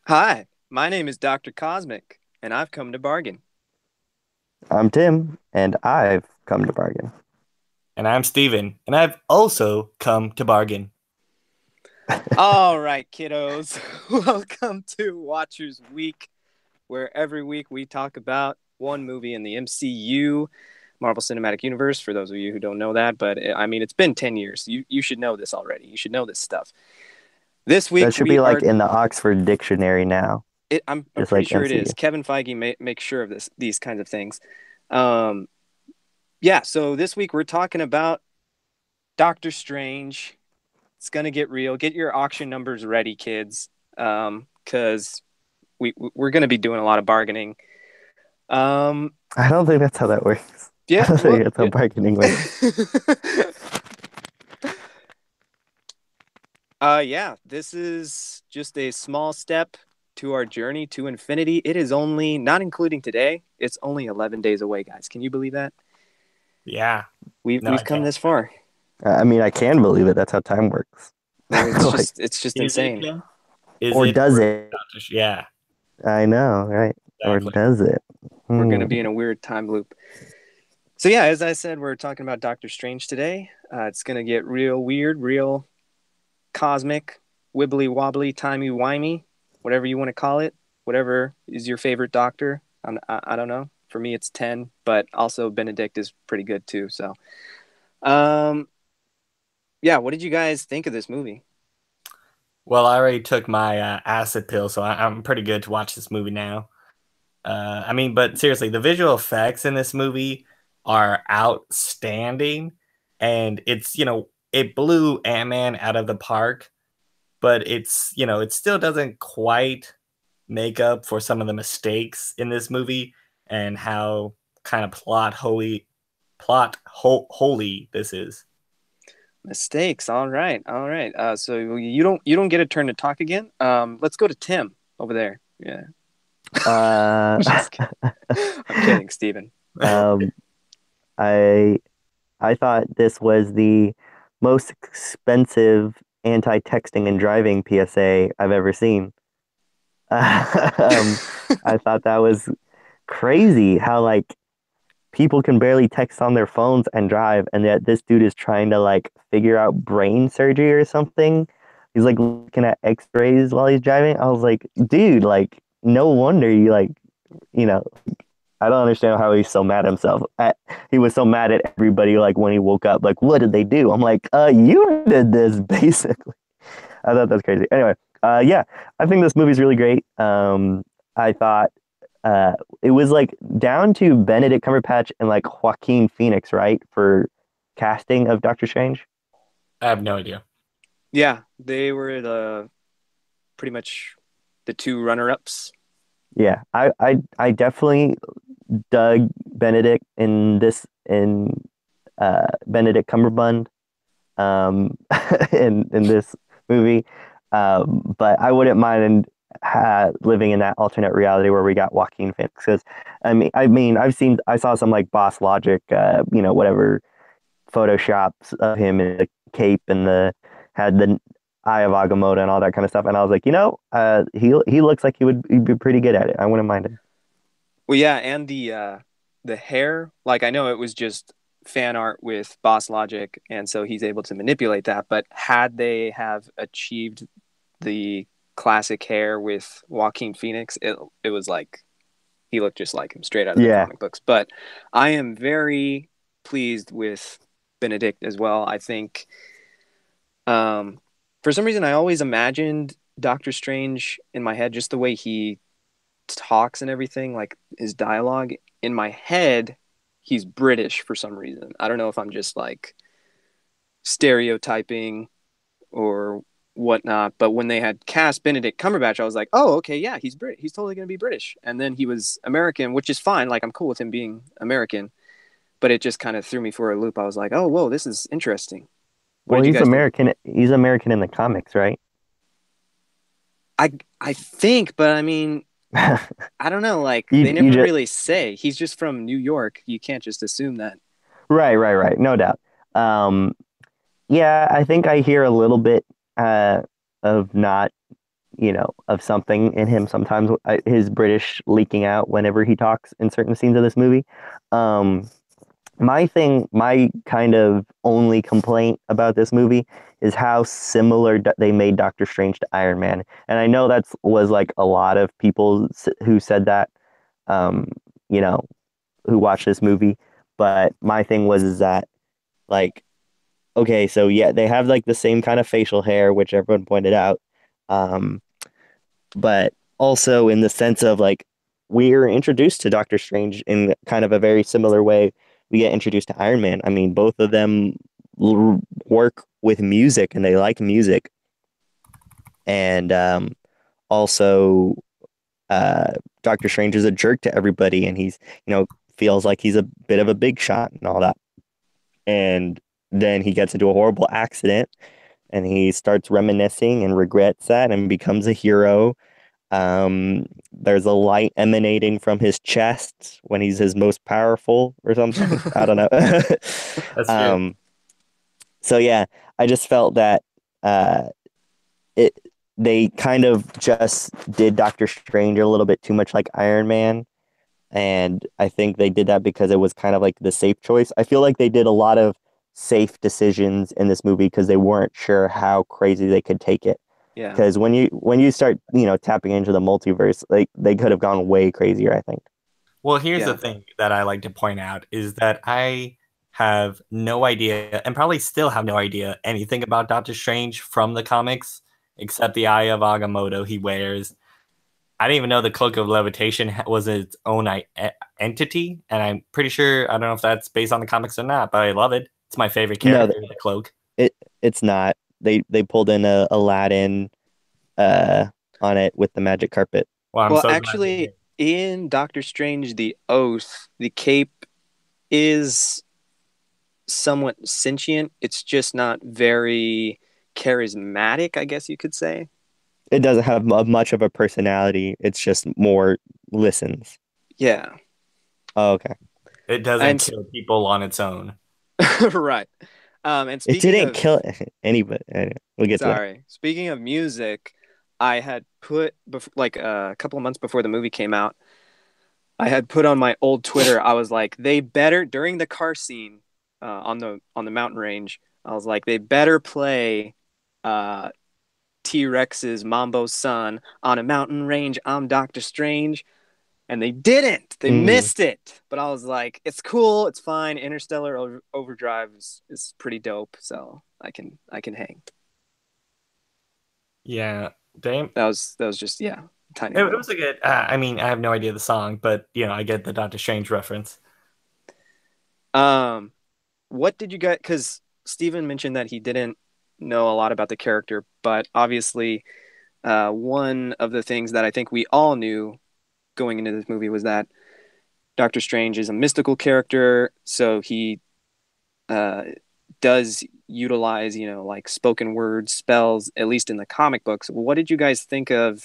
Hi, my name is Dr. Cosmic, and I've come to bargain. I'm Tim, and I've come to bargain. And I'm Steven, and I've also come to bargain. All right, kiddos, welcome to Watchers Week, where every week we talk about one movie in the MCU, Marvel Cinematic Universe, for those of you who don't know that, but I mean, it's been 10 years. You should know this already. You should know this stuff. This week That should be we like are... in the Oxford Dictionary now, I'm just pretty like sure it MCU. is. Kevin Feige makes sure of these kinds of things. Um, yeah, so this week we're talking about Doctor Strange. It's gonna get real. Get your auction numbers ready, kids, because we're gonna be doing a lot of bargaining. Um, I don't think that's how that works. I yeah, don't well, think that's how yeah. bargaining works. Yeah. This is just a small step to our journey to infinity. It is only, not including today, it's only 11 days away, guys. Can you believe that? Yeah. No, We've I come can't. this far. I mean, I can believe it. That's how time works. It's Like, just Is it, insane. Tim? Is or it? does Or it? yeah, I know, right? Or exactly. does it? We're Hmm. gonna be in a weird time loop. So yeah, as I said, we're talking about Doctor Strange today. It's gonna get real weird, real cosmic, wibbly wobbly, timey wimey, whatever you want to call it. Whatever is your favorite Doctor. I don't know. For me, it's 10, but also Benedict is pretty good too. So, um, yeah. What did you guys think of this movie? Well, I already took my acid pill, so I'm pretty good to watch this movie now. I mean, but seriously, the visual effects in this movie are outstanding, and it blew Ant-Man out of the park, but it still doesn't quite make up for some of the mistakes in this movie and how kind of holy this is. Mistakes. All right, all right. So you don't get a turn to talk again. Let's go to Tim over there. Yeah, Uh, just kidding. I'm kidding, Steven. um, I I thought this was the most expensive anti-texting and driving PSA I've ever seen. Um, I thought that was crazy how like people can barely text on their phones and drive, and yet this dude is trying to like figure out brain surgery or something. He's like looking at X-rays while he's driving. I was like, dude, like no wonder you like, you know, I don't understand how he's so mad at himself. He was so mad at everybody like when he woke up. Like, what did they do? I'm like, you did this basically. I thought that's crazy. Anyway, yeah, I think this movie's really great. I thought uh, it was like down to Benedict Cumberbatch and like Joaquin Phoenix, right, for casting of Doctor Strange. I have no idea. Yeah, they were the pretty much the two runner-ups. Yeah, I definitely dug Benedict in Benedict Cumberbatch in this movie. But I wouldn't mind living in that alternate reality where we got Joaquin Phoenix. Because I saw some like Boss Logic, whatever photoshops of him in the cape and the had the Eye of Agamotto and all that kind of stuff. And I was like, he looks like he'd be pretty good at it. I wouldn't mind him. Well, yeah, and the hair. Like I know it was just fan art with Boss Logic, and so he's able to manipulate that. But had they have achieved the classic hair with Joaquin Phoenix, it was like he looked just like him straight out of the Yeah, comic books. But I am very pleased with Benedict as well. I think um, for some reason I always imagined Doctor Strange in my head, just the way he talks and everything, like his dialogue in my head, he's British for some reason. I don't know if I'm just like stereotyping or whatnot, but when they had cast Benedict Cumberbatch, I was like, oh, okay, yeah, he's Brit. He's totally gonna be British. And then he was American, which is fine. Like I'm cool with him being American, but it just kind of threw me for a loop. I was like, oh, whoa, this is interesting. What well, did you he's guys think? American. He's American in the comics, right? I think, but I mean, I don't know. Like you they you never just really say. He's just from New York. You can't just assume that. right, no doubt. Um, yeah, I think I hear a little bit of not, of something in him sometimes. His British leaking out whenever he talks in certain scenes of this movie. Um, my kind of only complaint about this movie is how similar they made Doctor Strange to Iron Man. And I know that's was like a lot of people who said that, um, you know, who watched this movie. But my thing was is that like, okay, so yeah, they have like the same kind of facial hair, which everyone pointed out. Um, but also in the sense of like we're introduced to Doctor Strange in kind of a very similar way we get introduced to Iron Man. I mean, both of them work with music and they like music. And also, uh, Doctor Strange is a jerk to everybody and he's, feels like he's a bit of a big shot and all that. And then he gets into a horrible accident and he starts reminiscing and regrets that and becomes a hero. There's a light emanating from his chest when he's his most powerful or something. I don't know. That's true. um, so yeah, I just felt that uh, it they kind of just did Doctor Strange a little bit too much like Iron Man, and I think they did that because it was kind of like the safe choice. I feel like they did a lot of safe decisions in this movie because they weren't sure how crazy they could take it. Yeah. Because when you start, tapping into the multiverse, like they could have gone way crazier, I think. Well, here's the Yeah. thing that I like to point out is that I have no idea, and probably still have no idea, anything about Doctor Strange from the comics, except the Eye of Agamotto he wears. I didn't even know the Cloak of Levitation was its own entity, and I'm pretty sure, I don't know if that's based on the comics or not, but I love it. It's my favorite No, character, the Cloak. it's not. They pulled in a Aladdin uh on it with the magic carpet. Well, I'm Well, so glad they actually, did. in Doctor Strange, the Oath, the cape is somewhat sentient. It's just not very charismatic, I guess you could say. It doesn't have much of a personality. It's just more listens. Yeah. Oh, okay. It doesn't And kill people on its own. right. And It speaking didn't of, kill anybody. Anyway, we'll get to that. sorry, speaking of music, I had put like a couple of months before the movie came out, I had put on my old Twitter. I was like, they better during the car scene on the mountain range. I was like, they better play uh, T Rex's Mambo Son on a mountain range. I'm Doctor Strange, and they didn't. They Mm, missed it. But I was like, it's cool. It's fine. Interstellar Overdrive is pretty dope. So I can hang. Yeah, damn. That was just yeah, tiny It little. was a good. I mean, I have no idea the song, but I get the Doctor Strange reference. Um, what did you get? Because Steven mentioned that he didn't know a lot about the character, but obviously, one of the things that I think we all knew going into this movie was that Doctor Strange is a mystical character, so he uh, does utilize, like spoken word spells, at least in the comic books. What did you guys think of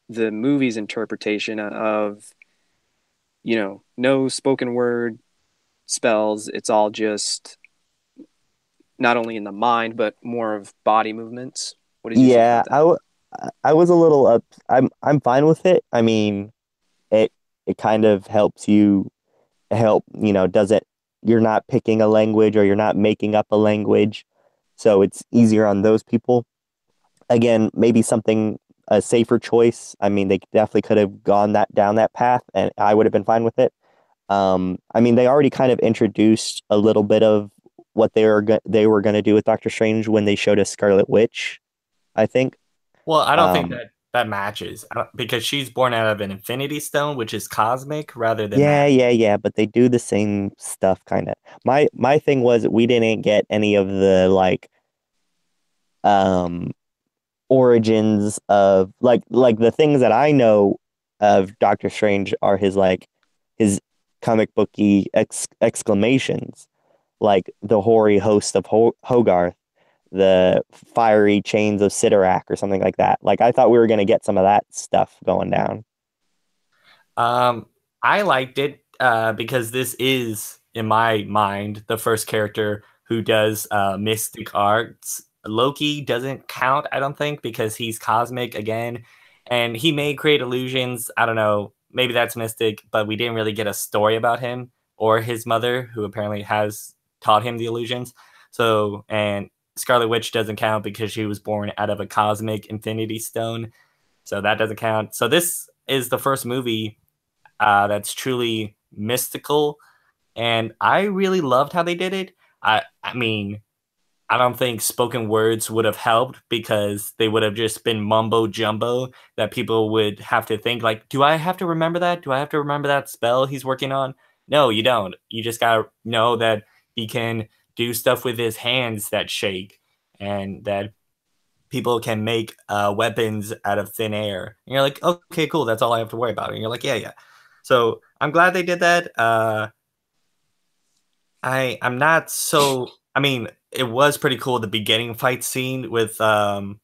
the movie's interpretation of, no spoken word spells? It's all just not only in the mind, but more of body movements. What did you think yeah, about that? I was a little up. I'm fine with it. I mean, it it kind of helps you doesn't you're not picking a language or you're not making up a language, so it's easier on those people. Again, maybe something a safer choice. I mean, they definitely could have gone that down that path, and I would have been fine with it. I mean, they already kind of introduced a little bit of what they were going to do with Doctor Strange when they showed us Scarlet Witch, I think. Well, I don't think Um, that matches because she's born out of an Infinity Stone, which is cosmic rather than yeah, magic. yeah, yeah, but they do the same stuff kind of. My thing was we didn't get any of the like um origins of like the things that I know of Doctor Strange are his comic booky exclamations, like the hoary host of Hogarth, the fiery chains of Sidorak, or something like that. Like I thought we were gonna get some of that stuff going down. I liked it because this is, in my mind, the first character who does mystic arts. Loki doesn't count, I don't think, because he's cosmic again, and he may create illusions. I don't know. Maybe that's mystic, but we didn't really get a story about him or his mother, who apparently has taught him the illusions. So, and Scarlet Witch doesn't count because she was born out of a cosmic infinity stone. So that doesn't count. So this is the first movie that's truly mystical, and I really loved how they did it. I mean, I don't think spoken words would have helped because they would have just been mumbo jumbo that people would have to think like, do I have to remember that? Do I have to remember that spell he's working on? No, you don't. You just gotta know that he can do stuff with his hands that shake and that people can make weapons out of thin air. And you're like, okay, cool. That's all I have to worry about. And you're like, yeah, yeah. So I'm glad they did that. I'm not so. I mean, it was pretty cool. The beginning fight scene with Caecilius.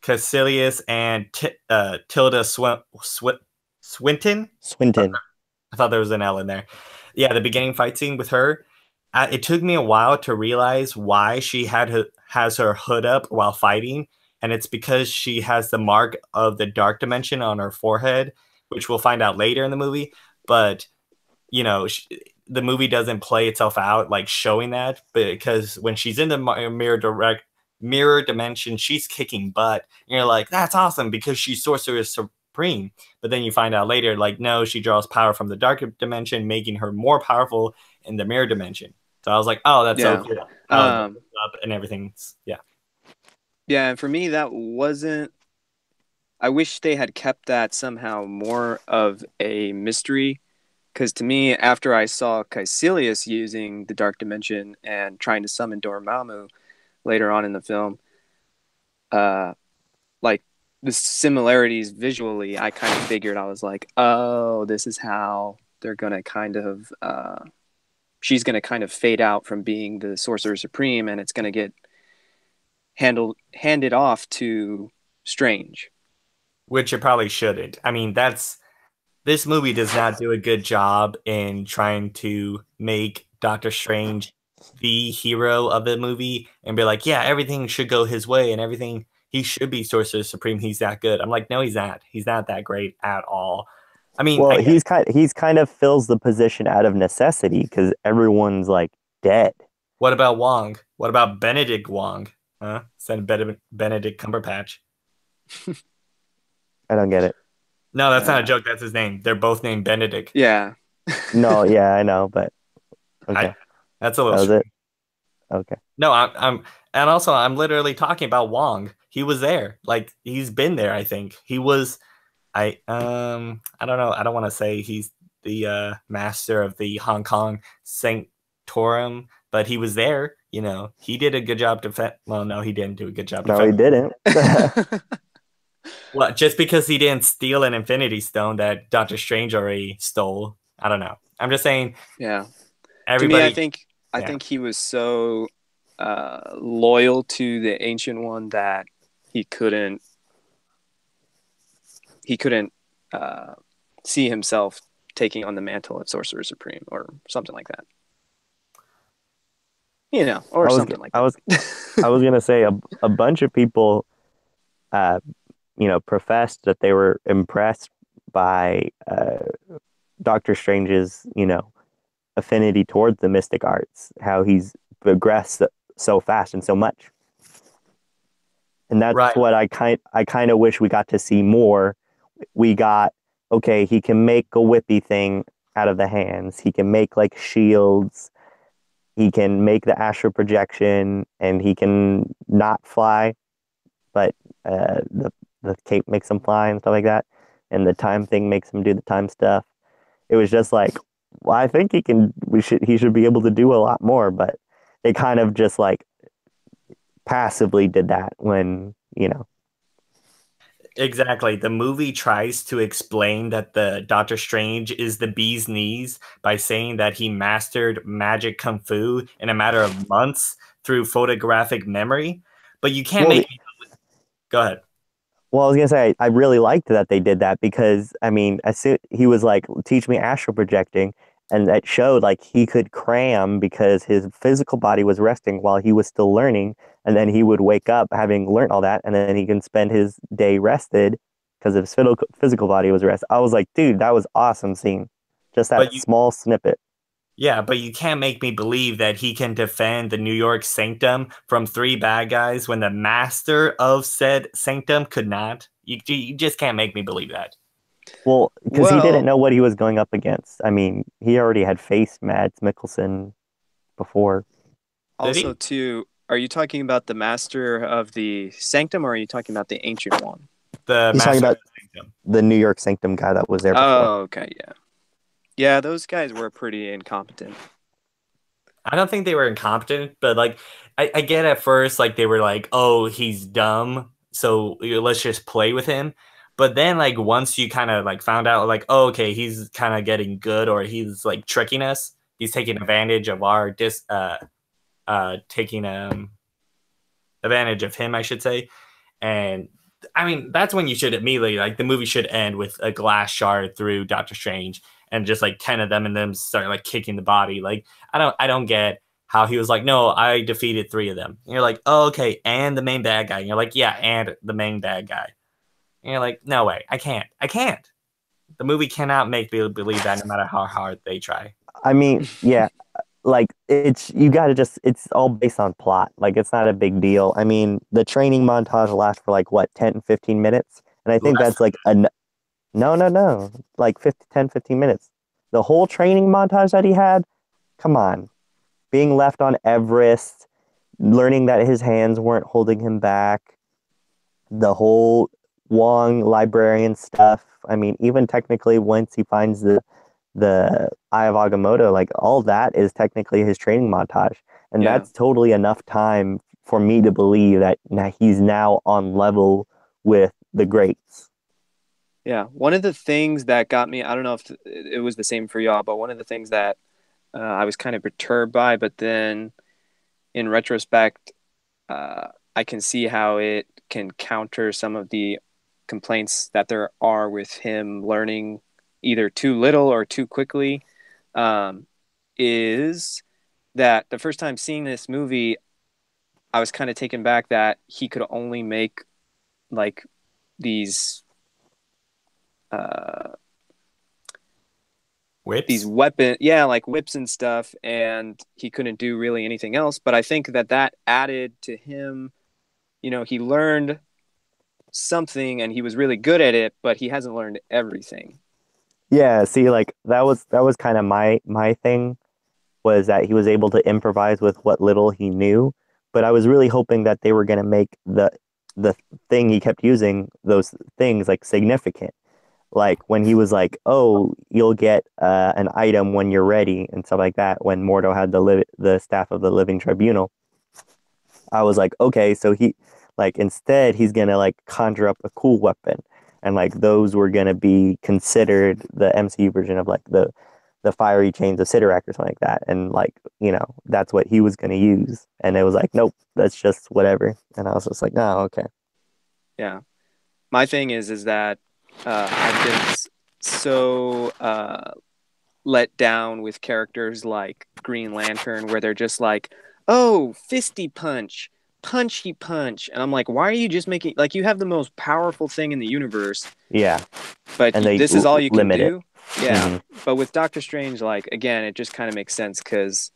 Caecilius and Tilda Swinton. Swinton. I thought there was an L in there. Yeah, the beginning fight scene with her. It took me a while to realize why she has her hood up while fighting, and it's because she has the mark of the dark dimension on her forehead, which we'll find out later in the movie. But you know, the movie doesn't play itself out like showing that, because when she's in the mirror dimension, she's kicking butt. And you're like, that's awesome because she's Sorcerer Supreme. But then you find out later, like, no, she draws power from the dark dimension, making her more powerful in the mirror dimension. So I was like, oh, that's so cool. Up and everything's Yeah, and for me, that wasn't. I wish they had kept that somehow more of a mystery, because to me, after I saw Caecilius using the dark dimension and trying to summon Dormammu later on in the film, like the similarities visually, I kind of figured, I was like, oh, this is how they're gonna kind of. She's gonna kind of fade out from being the Sorcerer Supreme, and it's gonna get handed off to Strange. Which it probably shouldn't. I mean, this movie does not do a good job in trying to make Doctor Strange the hero of the movie and be like, yeah, everything should go his way and everything, he should be Sorcerer Supreme. He's that good. I'm like, no, he's not. He's not that great at all. I mean, well, he's kind of fills the position out of necessity because everyone's like dead. What about Wong? What about Benedict Wong? Huh? Send Benedict Cumberbatch. I don't get it. No, that's not a joke. That's his name. They're both named Benedict. Yeah. No, yeah, I know, but okay. That's a little. That was it? Okay. No, and also I'm literally talking about Wong. He was there. Like he's been there. I think he was. I don't know. I don't want to say he's the master of the Hong Kong Sanctorum, but he was there. You know, he did a good job well, no, he didn't do a good job. No, he didn't. Well, just because he didn't steal an Infinity Stone that Doctor Strange already stole. I don't know. I'm just saying. Yeah. Everybody. To me, I think he was so loyal to the Ancient One that he couldn't see himself taking on the mantle of Sorcerer Supreme or something like that. You know, or something like that. I was gonna say a bunch of people, professed that they were impressed by Doctor Strange's, affinity towards the mystic arts, how he's progressed so fast and so much. And that's right. What I kind of wish we got to see more. We got, okay, he can make a whippy thing out of the hands. He can make like shields. He can make the astral projection, and he can not fly, but the cape makes him fly and stuff like that. And the time thing makes him do the time stuff. It was just like, well, I think he should be able to do a lot more, but they kind of just like passively did that when, Exactly. The movie tries to explain that the Doctor Strange is the bee's knees by saying that he mastered magic kung fu in a matter of months through photographic memory, but you can't make. Go ahead. Well, I was gonna say I really liked that they did that because I mean, as soon he was like, "Teach me astral projecting," and that showed like he could cram because his physical body was resting while he was still learning, and then he would wake up having learned all that, and then he can spend his day rested because his physical body was rest. I was like, dude, that was awesome scene. Just that But you, small snippet. yeah, but you can't make me believe that he can defend the New York Sanctum from three bad guys when the master of said sanctum could not. You just can't make me believe that. Well, because he didn't Well, know what he was going up against. I mean, he already had faced Mads Mikkelsen before. Did also he? too, are you talking about the master of the sanctum, or are you talking about the ancient one? The He's talking master of about the sanctum. the New York Sanctum guy that was there before. Oh, okay, yeah. Yeah, those guys were pretty incompetent. I don't think they were incompetent, but like I get at first like they were like, oh, he's dumb, so let's just play with him. But then like once you kind of like found out like, oh, okay, he's kind of getting good or he's like tricking us, he's taking advantage of our taking advantage of him, I should say. And I mean, that's when you should immediately like the movie should end with a glass shard through Doctor Strange and just like 10 of them and them start like kicking the body. Like I don't get how he was like, no, I defeated three of them. And you're like, oh, okay, and the main bad guy. And you're like, yeah, and the main bad guy. And you're like, no way, I can't. I can't. The movie cannot make me believe that no matter how hard they try. I mean, yeah, like it's you got to just it's all based on plot. Like it's not a big deal. I mean, the training montage lasts for like what 10 15 minutes, and I think Less that's than like a no, like 10 15 minutes. The whole training montage that he had, come on, being left on Everest, learning that his hands weren't holding him back, the whole Wong librarian stuff. I mean, even technically once he finds the Eye of Agamotto, like all that is technically his training montage. And Yeah. that's totally enough time for me to believe that he's now on level with the greats. Yeah. One of the things that got me, I don't know if it was the same for y'all, but one of the things that I was kind of perturbed by, but then in retrospect, I can see how it can counter some of the complaints that there are with him learning either too little or too quickly. Um, is that the first time seeing this movie, I was kind of taken back that he could only make like these uh, these whips. like whips and stuff, and he couldn't do really anything else. But I think that added to him. He learned something and he was really good at it, but he hasn't learned everything. Yeah, see, like that was kind of my thing was that he was able to improvise with what little he knew. But I was really hoping that they were gonna make the thing he kept using, those things like significant. Like when he was like, "Oh, you'll get an item when you're ready" and stuff like that. When Mordo had the staff of the Living Tribunal, I was like, okay, so he like instead he's gonna like conjure up a cool weapon, and like those were gonna be considered the MCU version of like the fiery chains of Sidorak or something like that, and like that's what he was gonna use, and it was like, nope, that's just whatever, and I was just like, oh, okay. Yeah. My thing is that I've been so let down with characters like Green Lantern, where they're just like, "Oh, fisty punch, punchy punch," and I'm like, "Why are you just making like you have the most powerful thing in the universe, Yeah, but and they this is all you can limit it. do?" Yeah, Hmm. but with Doctor Strange, like again, it just kind of makes sense because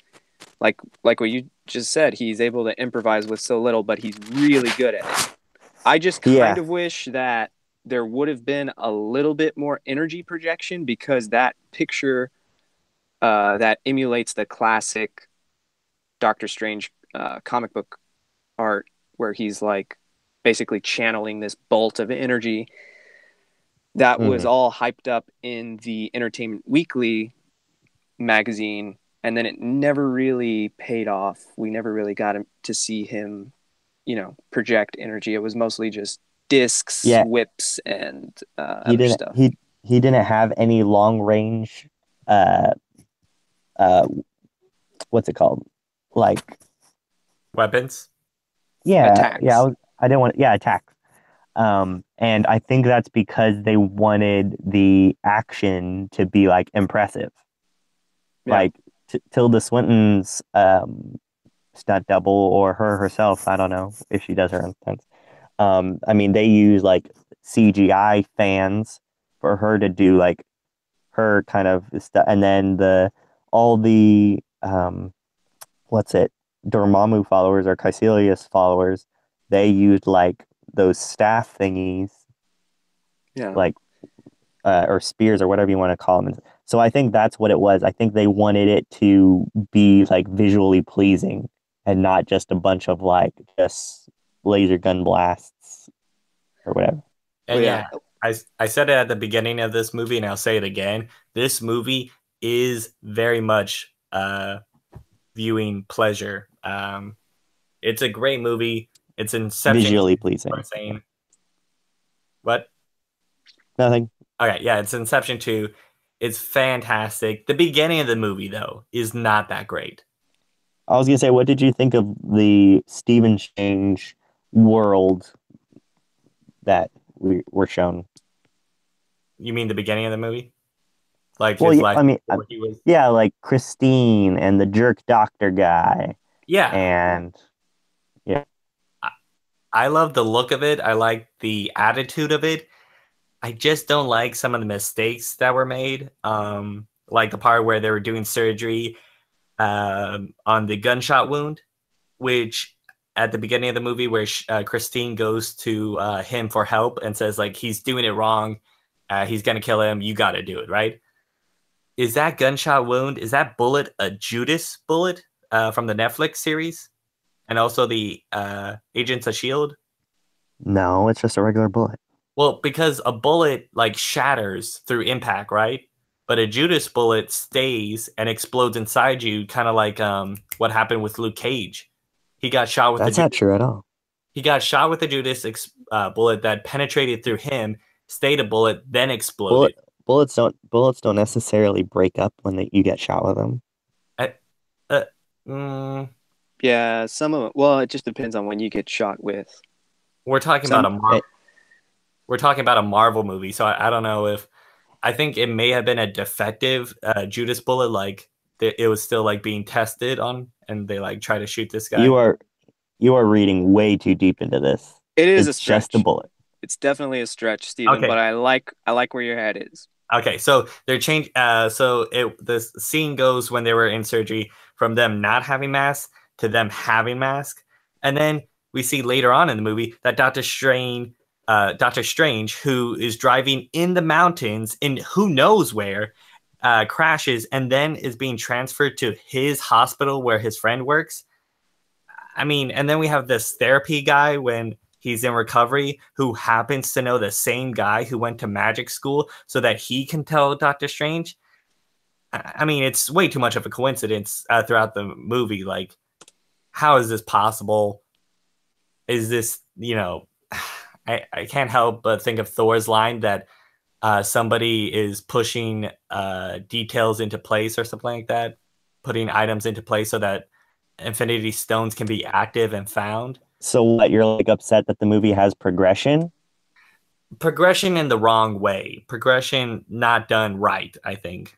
like what you just said, he's able to improvise with so little, but he's really good at it. I just kind Yeah. of wish that there would have been a little bit more energy projection because that picture that emulates the classic Doctor Strange comic book art where he's like basically channeling this bolt of energy that was Hmm. all hyped up in the Entertainment Weekly magazine, and then it never really paid off. We never really got to see him, project energy. It was mostly just discs, Yeah, whips, and he other didn't stuff. he didn't have any long range uh uh what's it called, like Weapons. yeah, Attacks. I didn't want, yeah, attack. And I think that's because they wanted the action to be like impressive. Yeah. Like Tilda Swinton's stunt double or her herself, I don't know if she does her own stunts. I mean, they use like CGI fans for her to do like her kind of stuff, and then all the what's it, Dormammu followers or Caecilius followers, they used like those staff thingies, Yeah. like or spears or whatever you want to call them. So I think that's what it was. I think they wanted it to be like visually pleasing and not just a bunch of like just laser gun blasts or whatever. And Well, yeah, yeah. I said it at the beginning of this movie, and I'll say it again. This movie is very much viewing pleasure. It's a great movie. It's Inception. Visually pleasing. I'm saying. What? Nothing. Okay, yeah, it's Inception 2. It's fantastic. The beginning of the movie, though, is not that great. I was gonna say, what did you think of the Stephen Strange world that we were shown? You mean the beginning of the movie? Like Well, his yeah, life I mean, before he was. yeah, like Christine and the jerk doctor guy, Yeah, and yeah, I love the look of it. I like the attitude of it. I just don't like some of the mistakes that were made. Like the part where they were doing surgery on the gunshot wound, which at the beginning of the movie where Christine goes to him for help and says like he's doing it wrong, he's gonna kill him. You got to do it, right? Is that gunshot wound? Is that bullet a Judas bullet from the Netflix series, and also the Agents of Shield? no, it's just a regular bullet. Well, because a bullet like shatters through impact, right? But a Judas bullet stays and explodes inside you, kind of like what happened with Luke Cage. He got shot with That's not true at all. He got shot with a Judas bullet that penetrated through him, stayed a bullet, then exploded. Bullets don't necessarily break up when you get shot with them. I, uh, mm, Yeah, some of it. Well, it just depends on when you get shot with. we're talking Some, about we're talking about a Marvel movie, so I don't know if I think it may have been a defective Judas bullet, like it was still like being tested on, and they like try to shoot this guy. You are reading way too deep into this. it is a It's stretch. just a bullet. It's definitely a stretch, Steven, Okay. but I like where your head is. Okay, so they're changed. The scene goes when they were in surgery from them not having masks to them having masks, and then we see later on in the movie that Doctor Strange, who is driving in the mountains in who knows where, crashes and then is being transferred to his hospital where his friend works. I mean, and then we have this therapy guy when he's in recovery who happens to know the same guy who went to magic school so that he can tell Doctor Strange. I mean, it's way too much of a coincidence throughout the movie. Like, how is this possible? Is this, I can't help but think of Thor's line that somebody is pushing details into place or something like that, putting items into place so that Infinity Stones can be active and found. So what, you're like upset that the movie has progression? Progression in the wrong way. Progression not done right, I think.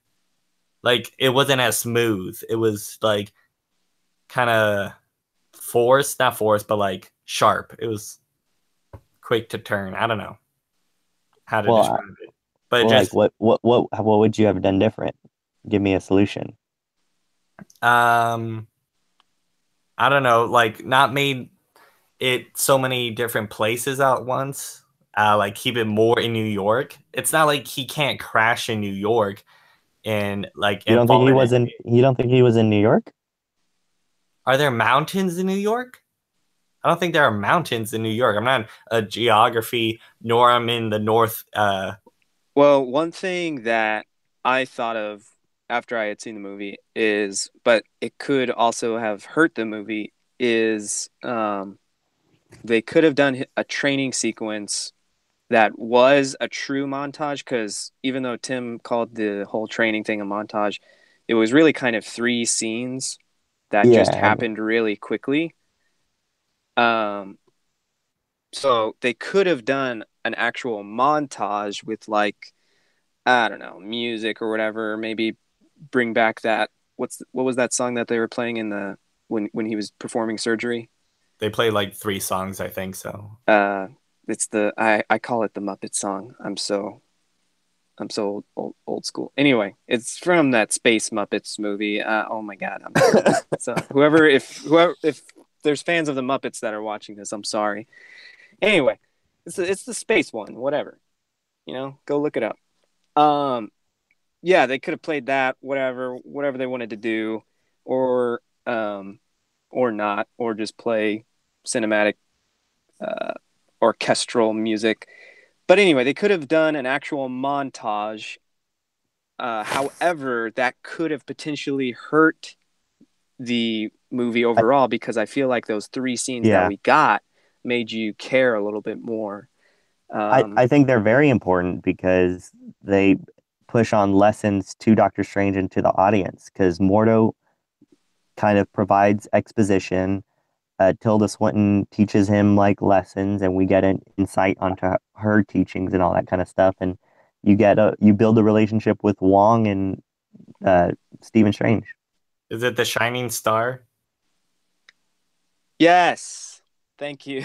Like, it wasn't as smooth. It was like kind of not forced, but like sharp. It was quick to turn. I don't know how to describe it. But well, just like what would you have done different? Give me a solution. I don't know, like not made it so many different places at once. Like keep it more in New York. It's not like he can't crash in New York and like You and don't think fall he in was it. in you don't think he was in New York? Are there mountains in New York? I don't think there are mountains in New York. I'm not a geography, nor I'm in the north. Well, one thing that I thought of after I had seen the movie is, but it could also have hurt the movie, is they could have done a training sequence that was a true montage, because even though Tim called the whole training thing a montage, it was really kind of three scenes that just Yeah, happened really quickly. So they could have done an actual montage with like, I don't know, music or whatever. Maybe bring back that what was that song that they were playing in the when he was performing surgery? They play like 3 songs, I think so. It's the I call it the Muppet song. I'm so old school. Anyway, it's from that Space Muppets movie. Oh my God, I'm sorry. So if there's fans of the Muppets that are watching this, I'm sorry. Anyway, it's the space one. Whatever, go look it up. Yeah, they could have played that. Whatever they wanted to do, or not, or just play cinematic orchestral music. But anyway, they could have done an actual montage. However, that could have potentially hurt the movie overall because I feel like those 3 scenes that we got made you care a little bit more. I think they're very important because they push on lessons to Doctor Strange and to the audience, because Mordo kind of provides exposition. Tilda Swinton teaches him like lessons, and we get an insight onto her teachings and all that kind of stuff. And you build a relationship with Wong and Stephen Strange. Is it the Shining Star? Yes. Thank you.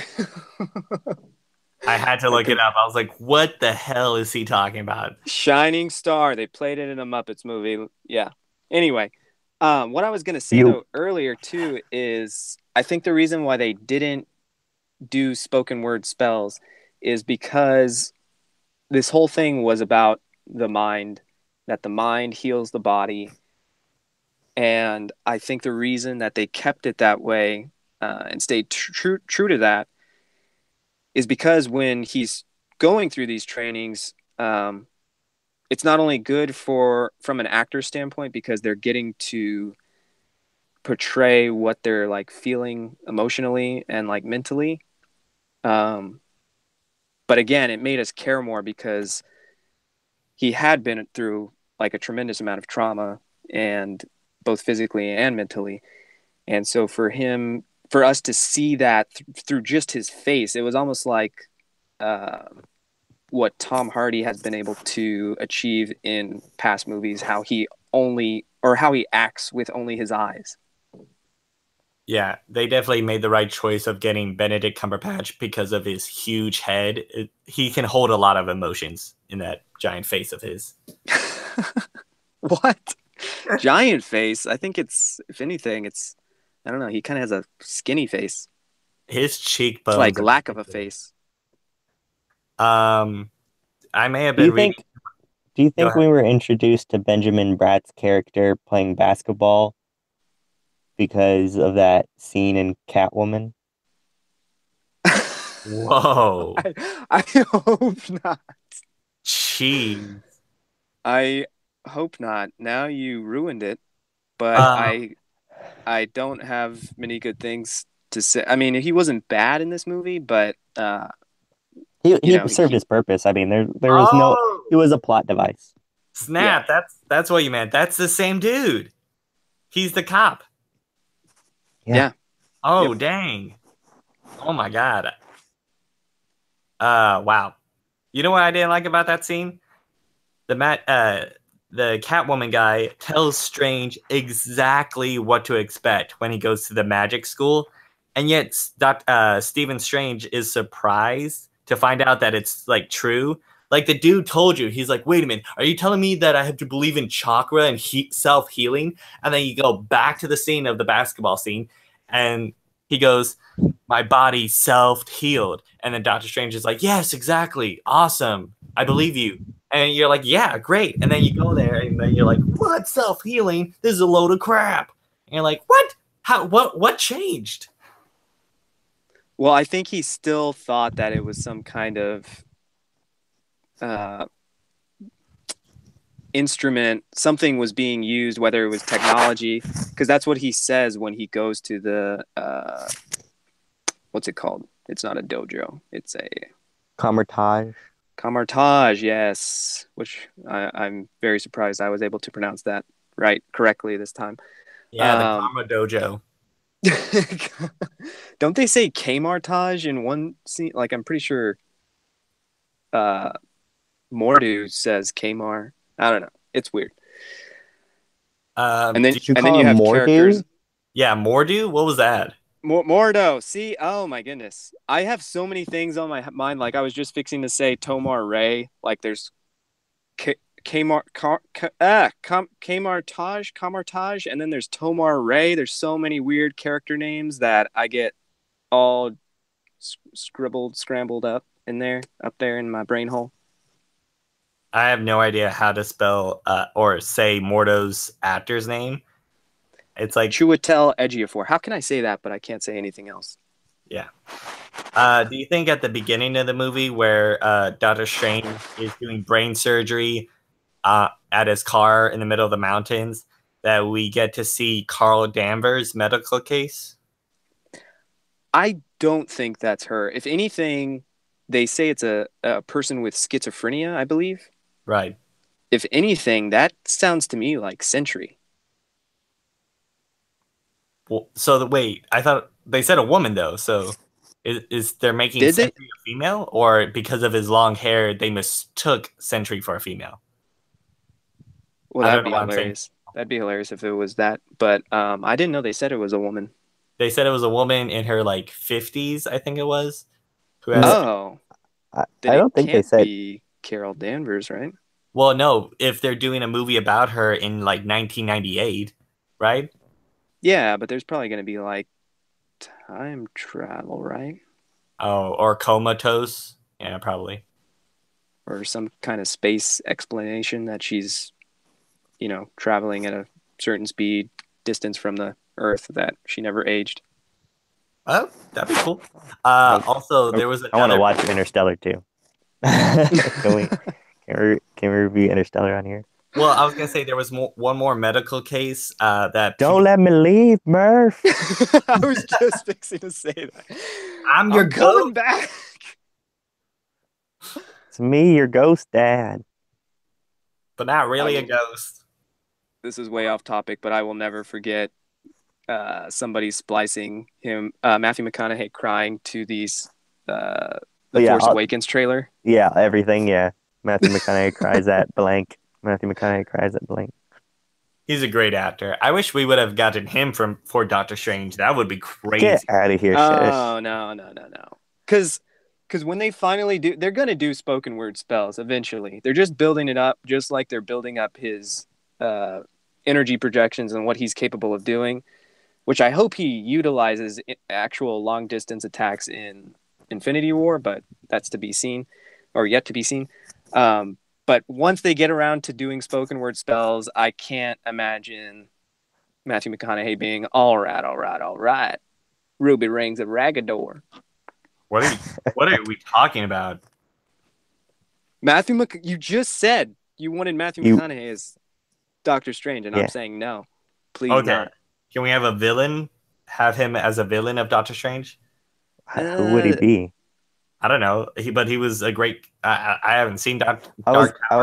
I had to look it up. I was like, what the hell is he talking about? Shining Star. They played it in a Muppets movie. Yeah. Anyway, what I was going to say though earlier too is I think the reason why they didn't do spoken word spells is because this whole thing was about the mind, that the mind heals the body. And I think the reason that they kept it that way and stayed true to that is because when he's going through these trainings, it's not only good from an actor standpoint because they're getting to portray what they're like feeling emotionally and like mentally. But again, it made us care more because he had been through like a tremendous amount of trauma, and both physically and mentally. And so for us to see that through just his face, it was almost like what Tom Hardy has been able to achieve in past movies, how he acts with only his eyes. Yeah, they definitely made the right choice of getting Benedict Cumberbatch because of his huge head. He can hold a lot of emotions in that giant face of his. What? Giant face? I think if anything, I don't know. He kind of has a skinny face. His cheekbones. It's like lack of a face. I may have been reading. Do you think we were introduced to Benjamin Bratt's character playing basketball because of that scene in Catwoman? Whoa. I hope not. Jeez. I hope not. Now you ruined it. But I don't have many good things to say. I mean, he wasn't bad in this movie, but he served his purpose. I mean, there was it was a plot device. Snap! Yeah. That's what you meant. That's the same dude. He's the cop. Yeah. Oh, dang. Oh my God. Wow. You know what I didn't like about that scene? The Catwoman guy tells Strange exactly what to expect when he goes to the magic school, and yet Stephen Strange is surprised to find out that it's like true. Like the dude told you, he's like, wait a minute, are you telling me that I have to believe in chakra and self-healing? And then you go back to the scene of the basketball scene, and he goes, my body self-healed. And then Doctor Strange is like, yes, exactly. Awesome. I believe you. And you're like, yeah, great. And then you go there, and then you're like, what? Self-healing? This is a load of crap. And you're like, what? How? What changed? Well, I think he still thought that it was some kind of instrument, something was being used, whether it was technology, because that's what he says when he goes to the what's it called? It's not a dojo. It's a Camartage. Camartage, yes. Which I'm very surprised I was able to pronounce that correctly this time. Yeah, the Karma Dojo. Don't they say Kmartage in one scene? Like, I'm pretty sure uh, Mordu says Kmar. I don't know. It's weird. And then Do You and then call you him have Mordu? characters. yeah, Mordu. What was that? Mordo. See, oh my goodness. I have so many things on my mind. Like I was just fixing to say Tomar Ray. Like there's K- Kmar, Kamartage, and then there's Tomar Ray. There's so many weird character names that I get all scrambled up up there in my brain hole. I have no idea how to spell or say Mordo's actor's name. It's like, Chiwetel Ejiofor. How can I say that, but I can't say anything else? yeah. Do you think at the beginning of the movie where Doctor Strange is doing brain surgery at his car in the middle of the mountains that we get to see Carl Danvers' medical case? I don't think that's her. If anything, they say it's a person with schizophrenia, I believe. Right. If anything, that sounds to me like Sentry. Well, wait, I thought they said a woman though. So is they're making Did they? Sentry a female, or because of his long hair they mistook Sentry for a female? Well, I that'd don't know be what I'm saying. hilarious. That'd be hilarious if it was that. But I didn't know they said it was a woman. They said it was a woman in her like 50s, I think it was, who has. No, Oh, then I it don't think they can't said. be Carol Danvers, right? Well, no, if they're doing a movie about her in like 1998, right? Yeah, but there's probably going to be like time travel, right? Oh, or comatose. Yeah, probably. Or some kind of space explanation that she's, traveling at a certain speed, distance from the Earth that she never aged. Oh, that'd be cool. I, Also, there was I want to another. watch Interstellar too. Can we? Can we review Interstellar on here? Well, I was gonna say there was one more medical case that Don't let me leave, Murph. I was just fixing to say that. I'm your I'm coming goat. back. It's me, your ghost dad. But not really a ghost. This is way off topic, but I will never forget somebody splicing him, Matthew McConaughey crying to the Oh, yeah, Force Awakens trailer. Yeah, everything. Yeah, Matthew McConaughey cries at blank. Matthew McConaughey cries at blank. He's a great actor. I wish we would have gotten him for Doctor Strange. That would be crazy. Get out of here, Oh, no. Because when they finally do, they're going to do spoken word spells eventually. They're just building it up, just like they're building up his energy projections and what he's capable of doing, which I hope he utilizes actual long distance attacks in Infinity War, but that's to be seen, or yet to be seen. But once they get around to doing spoken word spells, I can't imagine Matthew McConaughey being all right. Ruby rings of Ragador. What are we talking about? You just said you wanted Matthew McConaughey as Doctor Strange, and I'm saying no. Please not. Can we have a villain? Have him as a villain of Doctor Strange? Who would he be? I don't know. But he was a great. I haven't seen Dark I Tower.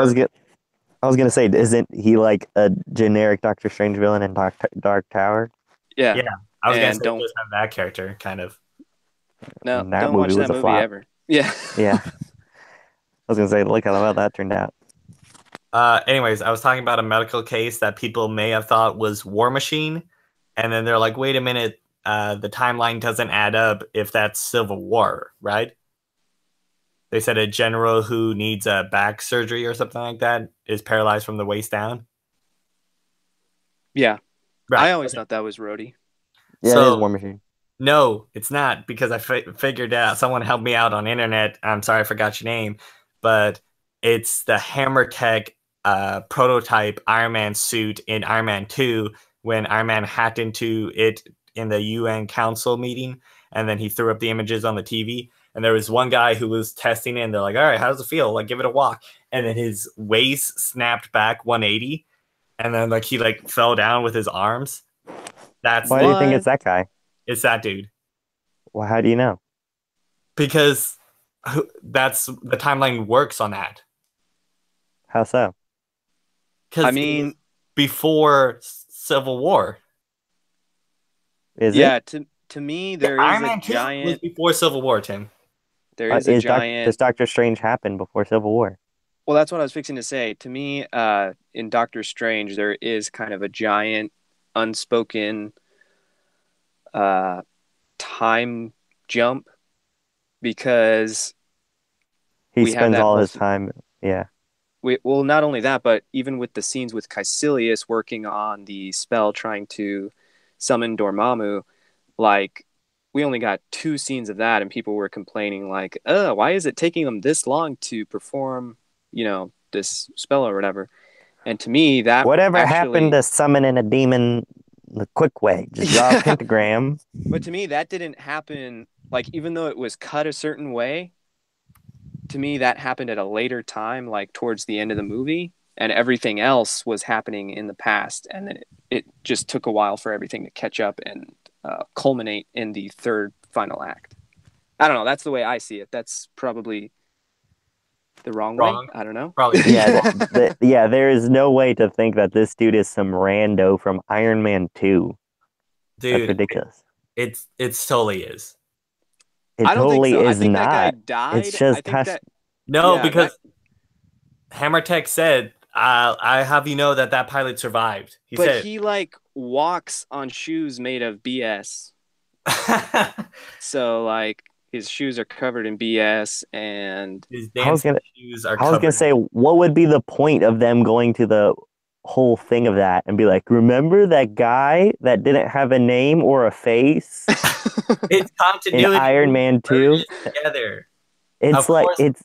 was gonna say, isn't he like a generic Doctor Strange villain in Dark Tower? Yeah. I was gonna say don't just have that character, kind of. no. That Don't movie watch was that a movie flop. ever. Yeah. Yeah. I was gonna say, look how well that turned out. Anyways, I was talking about a medical case that people may have thought was War Machine, and then they're like, "Wait a minute, the timeline doesn't add up if that's Civil War, right?" They said a general who needs a back surgery or something like that is paralyzed from the waist down. Yeah. Right. I always thought that was Rhodey. Yeah, it is War Machine. No, it's not, because I figured out. Someone helped me out on internet. I'm sorry I forgot your name, but it's the Hammer Tech prototype Iron Man suit in Iron Man 2 when Iron Man hacked into it in the UN Council meeting, and then he threw up the images on the TV. And there was one guy who was testing it, and they're like, "All right, how does it feel? Like, give it a walk." And then his waist snapped back 180, and then he fell down with his arms. Why do you think it's that guy? It's that dude. Well, how do you know? Because that's the timeline works on that. How so? Because before Civil War. Is Yeah, it? to me there is Iron a Man 2 was giant before Civil War, Tim. there is a Does giant Doctor Strange happen before Civil War? well, that's what I was fixing to say. To me, in Doctor Strange, there is kind of a giant unspoken uh, time jump because He we have spends that all whole his time. Yeah. well, not only that, but even with the scenes with Caecilius working on the spell trying to summon Dormammu, like we only got 2 scenes of that and people were complaining like, why is it taking them this long to perform, this spell or whatever? And to me, that Whatever happened actually to summoning a demon the quick way? Just draw a yeah, pentagram. but to me that didn't happen like even though it was cut a certain way, to me that happened at a later time, like towards the end of the movie, and everything else was happening in the past, and then it just took a while for everything to catch up and culminate in the third final act. I don't know, that's the way I see it. That's probably the wrong way, Wrong. I don't know. Probably. Yeah, Yeah. yeah. There is no way to think that this dude is some rando from Iron Man 2. That's Dude, ridiculous. it totally is. It I don't think totally so. I is think that guy not. It's died. I just think has. that No, yeah, that because Hammer Tech said, I have you know that pilot survived. He but said, he like walks on shoes made of BS. So like his shoes are covered in BS and his I was dancing gonna. shoes are I was gonna covered. say, what would be the point of them going to the whole thing of that and be like, remember that guy that didn't have a name or a face It's in continuity. Iron Man 2? Merges together. It's Of like course, it's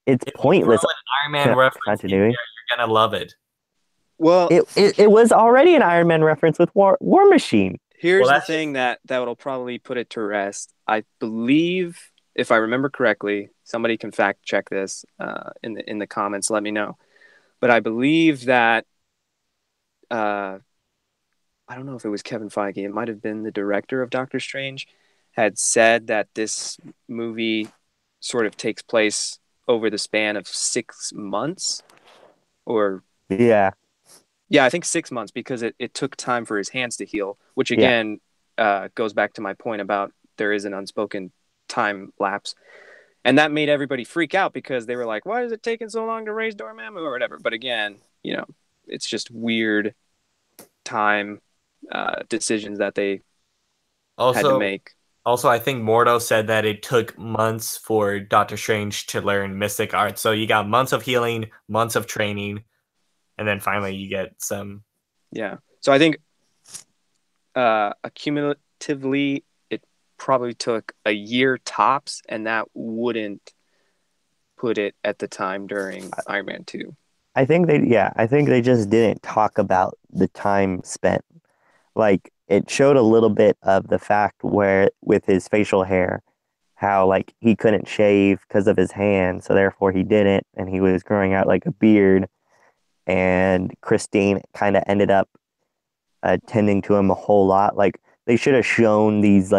if you throw pointless an Iron Man reference in there, continuity. you're gonna love it. well, It was already an Iron Man reference with War Machine. Well, here's the that's just thing that will probably put it to rest. I believe, if I remember correctly, somebody can fact check this in the comments. Let me know. But I believe that uh, I don't know if it was Kevin Feige. It might have been the director of Doctor Strange had said that this movie sort of takes place over the span of 6 months, or Yeah, yeah, I think 6 months because it took time for his hands to heal, which yeah. again goes back to my point about there is an unspoken time lapse. And that made everybody freak out because they were like, why is it taking so long to raise Dormammu or whatever? But again, it's just weird time decisions that they had to also make. also I think Mordo said that it took months for Doctor Strange to learn mystic art. So you got months of healing, months of training, and then finally you get some. Yeah. So I think accumulatively, it probably took a year tops, and that wouldn't put it at the time during Iron Man 2. I think they just didn't talk about the time spent. Like it showed a little bit of the fact where with his facial hair, how like he couldn't shave because of his hand, so therefore he didn't, and he was growing out like a beard. And Christine kind of ended up tending to him a whole lot. Like they should have shown these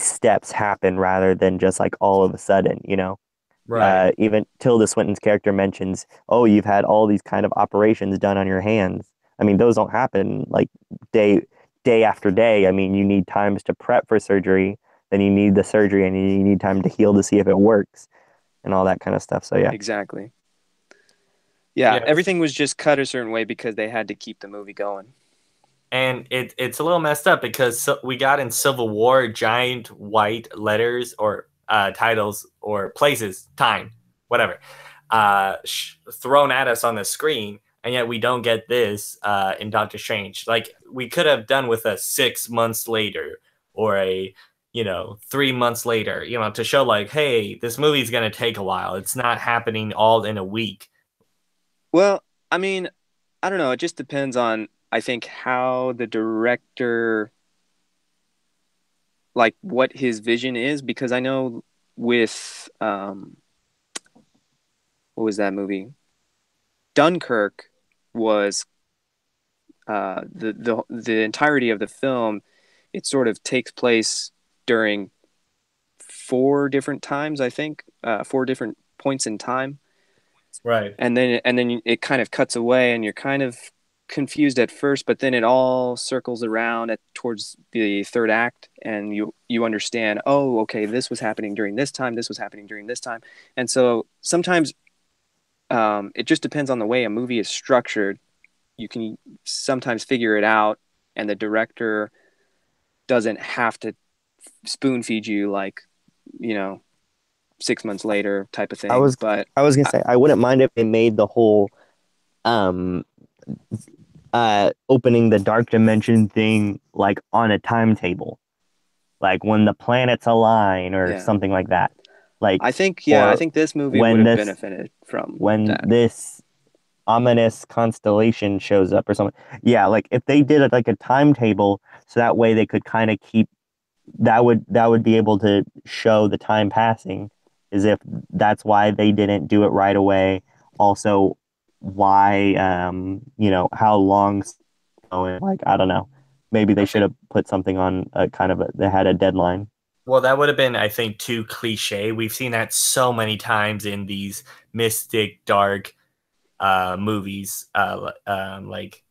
steps happen rather than just like all of a sudden, you know. Right. Even Tilda Swinton's character mentions, "Oh, you've had all these kind of operations done on your hands." I mean, those don't happen like day after day. I mean, you need times to prep for surgery, then you need the surgery, and you need time to heal to see if it works, and all that kind of stuff. So yeah, Exactly. Yeah, Yeah. everything was just cut a certain way because they had to keep the movie going. And it's a little messed up because we got in Civil War giant white letters or titles or places, time, whatever, thrown at us on the screen, and yet we don't get this in Doctor Strange. Like we could have done with a 6 months later or a 3 months later, to show like, hey, this movie's gonna take a while. It's not happening all in a week. Well, I mean, I don't know. It just depends on, I think, how the director, like, what his vision is. Because I know with, what was that movie? Dunkirk was the entirety of the film. It sort of takes place during 4 different times, I think, 4 different points in time, Right. and then it kind of cuts away, and you're kind of confused at first, but then it all circles around towards the third act, and you understand, oh, okay, this was happening during this time, this was happening during this time. And so sometimes it just depends on the way a movie is structured. You can sometimes figure it out, and the director doesn't have to spoon feed you like, 6 months later type of thing. I was gonna say I wouldn't mind if they made the whole opening the dark dimension thing like on a timetable, like when the planets align or something like that. Like I think this movie would have benefited from when this ominous constellation shows up or something. Yeah, like if they did it like a timetable, so that way they could kind of keep that would be able to show the time passing, as if that's why they didn't do it right away. Also, why how long, like I don't know, maybe they should have put something on they had a deadline. Well, that would have been, I think, too cliche. We've seen that so many times in these mystic, dark movies. Like,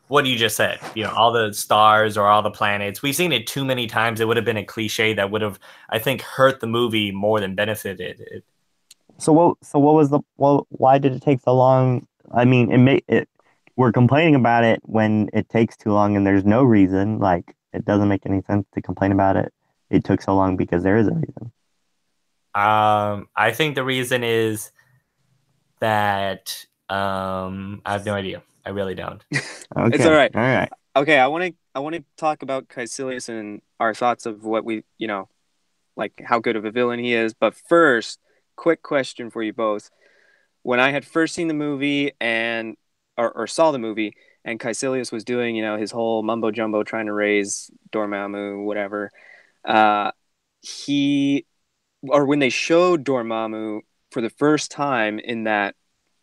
what you just said, all the stars or all the planets. We've seen it too many times. It would have been a cliche that would have, I think, hurt the movie more than benefited it. So what was why did it take so long? I mean, we're complaining about it when it takes too long and there's no reason. Like, it doesn't make any sense to complain about it. It took so long because there is a reason. I think the reason is that I have no idea. I really don't. Okay. It's all right. All right. Okay, I want to talk about Caecilius and our thoughts of what we, like how good of a villain he is. But first, quick question for you both. When I had first seen the movie or saw the movie, and Caecilius was doing, his whole mumbo jumbo trying to raise Dormammu, whatever, when they showed Dormammu for the first time in that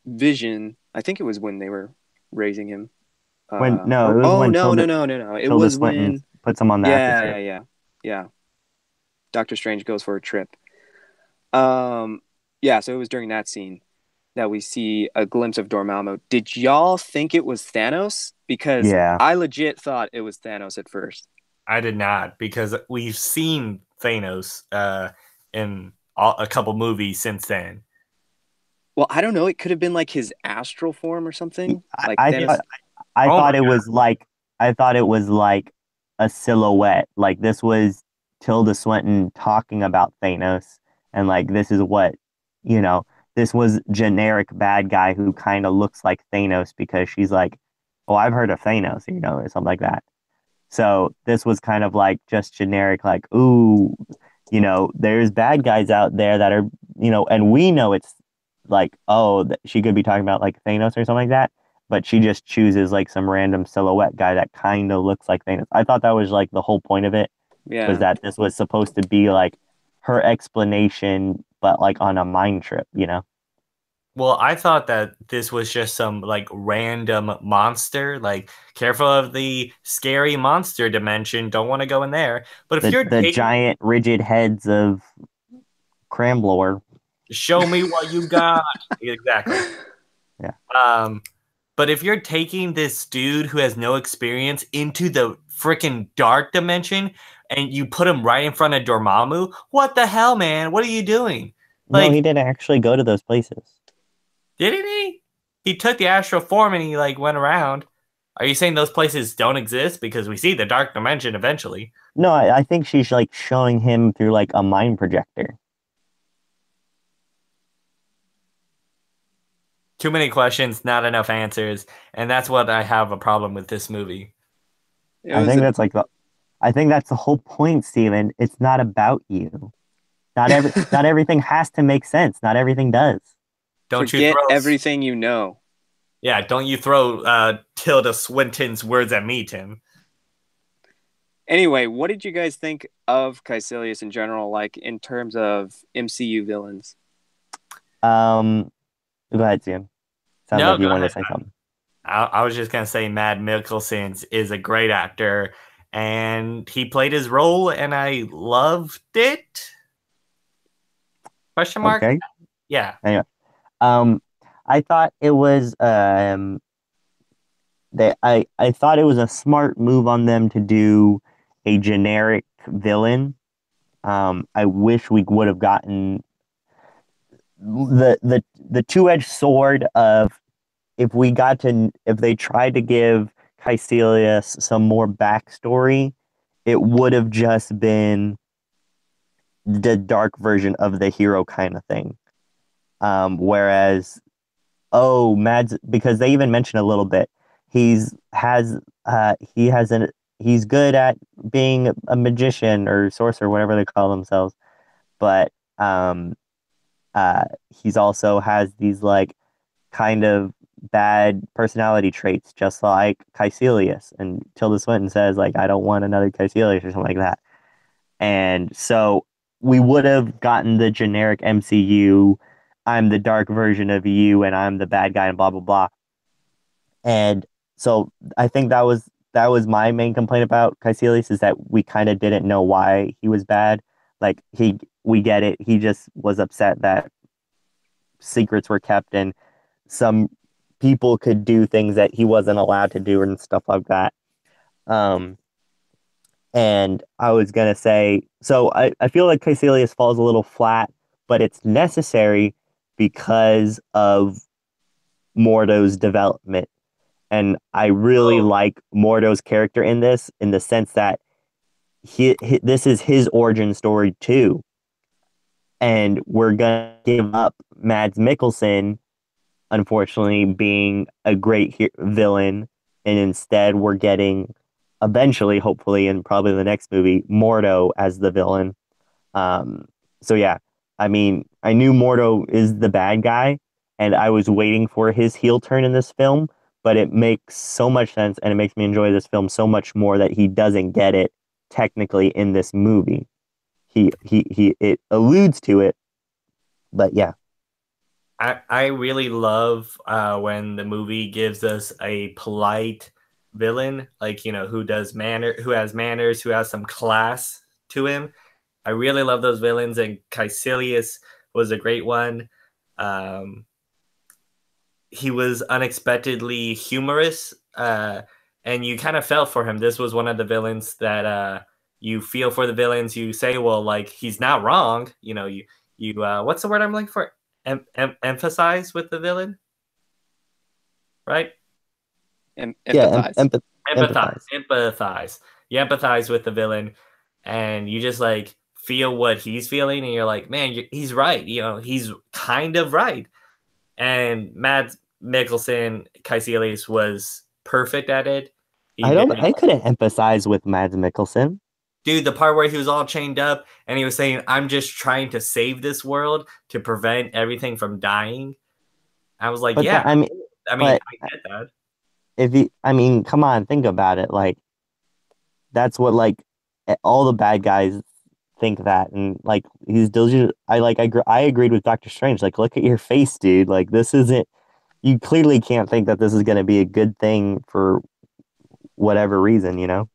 vision, I think it was when they were raising him. It was Tilda Swinton puts him on that. Yeah. Doctor Strange goes for a trip. So it was during that scene that we see a glimpse of Dormammu. Did y'all think it was Thanos? Because I legit thought it was Thanos at first. I did not, because we've seen Thanos in a couple movies since then. Well, I don't know. It could have been like his astral form or something. I thought it was like a silhouette. Like, this was Tilda Swinton talking about Thanos, and like this is what this was generic bad guy who kind of looks like Thanos because she's like, oh, I've heard of Thanos, or something like that. So this was kind of like just generic, like, ooh, there's bad guys out there that are, and we know it's like, oh, she could be talking about like Thanos or something like that, but she just chooses like some random silhouette guy that kind of looks like Thanos. I thought that was like the whole point of it, was that this was supposed to be like her explanation, but like on a mind trip, Well, I thought that this was just some like random monster, like careful of the scary monster dimension. Don't want to go in there. But if you're the giant rigid heads of Cramblor, show me what you got. Exactly. Yeah. But if you're taking this dude who has no experience into the freaking dark dimension and you put him right in front of Dormammu, what the hell, man? What are you doing? Like, no, he didn't actually go to those places. Didn't he? He took the astral form and he like went around. Are you saying those places don't exist? Because we see the dark dimension eventually. No, I think she's like showing him through like a mind projector. Too many questions, not enough answers, and that's what I have a problem with this movie. I think that's the whole point, Steven. It's not about you. Not everything has to make sense. Not everything does. Don't Forget everything you know. Yeah, don't you throw Tilda Swinton's words at me, Tim. Anyway, what did you guys think of Caecilius in general, like in terms of MCU villains? Go ahead, Tim. Sounds like you wanted to say something. I was just gonna say Matt Mikkelsen is a great actor, and he played his role, and I loved it. Question mark? Okay. Yeah. Anyway. I thought it was I thought it was a smart move on them to do a generic villain. I wish we would have gotten the two-edged sword of if they tried to give Caecilius some more backstory, it would have just been the dark version of the hero kind of thing. Whereas, Mads, because they even mention a little bit, he's good at being a magician or sorcerer, whatever they call themselves, but he's also has these like kind of bad personality traits, just like Caecilius. And Tilda Swinton says like, I don't want another Caecilius or something like that. And so we would have gotten the generic MCU, I'm the dark version of you and I'm the bad guy and blah blah blah. And so I think that was my main complaint about Caecilius, is that we kind of didn't know why he was bad. Like we get it. He just was upset that secrets were kept and some people could do things that he wasn't allowed to do and stuff like that. And I was gonna say, so I feel like Caecilius falls a little flat, but it's necessary because of Mordo's development. And I really like Mordo's character in this, in the sense that this is his origin story too. And we're going to give up Mads Mikkelsen, unfortunately, being a great villain. And instead, we're getting, eventually, hopefully, in probably the next movie, Mordo as the villain. So, yeah, I mean, I knew Mordo is the bad guy, and I was waiting for his heel turn in this film. But it makes so much sense, and it makes me enjoy this film so much more that he doesn't get it technically in this movie. It alludes to it, but yeah. I really love when the movie gives us a polite villain, like, you know, who has manners, who has some class to him. I really love those villains, and Caecilius was a great one. He was unexpectedly humorous, and you kind of felt for him. This was one of the villains that you feel for the villains. You say, well, like, he's not wrong. You know, you what's the word I'm looking for? Emphasize with the villain, right? Empathize. Empathize. You empathize with the villain, and you just like feel what he's feeling, and you're like, man, he's right. You know, he's kind of right. And Mads Mikkelsen, Caecilius, was perfect at it. I couldn't empathize with Mads Mikkelsen. Dude, the part where he was all chained up and he was saying, I'm just trying to save this world to prevent everything from dying. I was like, but yeah. I get that. Come on, think about it. Like, that's what, like, all the bad guys think that. And, like, he's diligent. I agreed with Doctor Strange. Like, look at your face, dude. Like, this isn't, you clearly can't think that this is going to be a good thing for whatever reason, you know?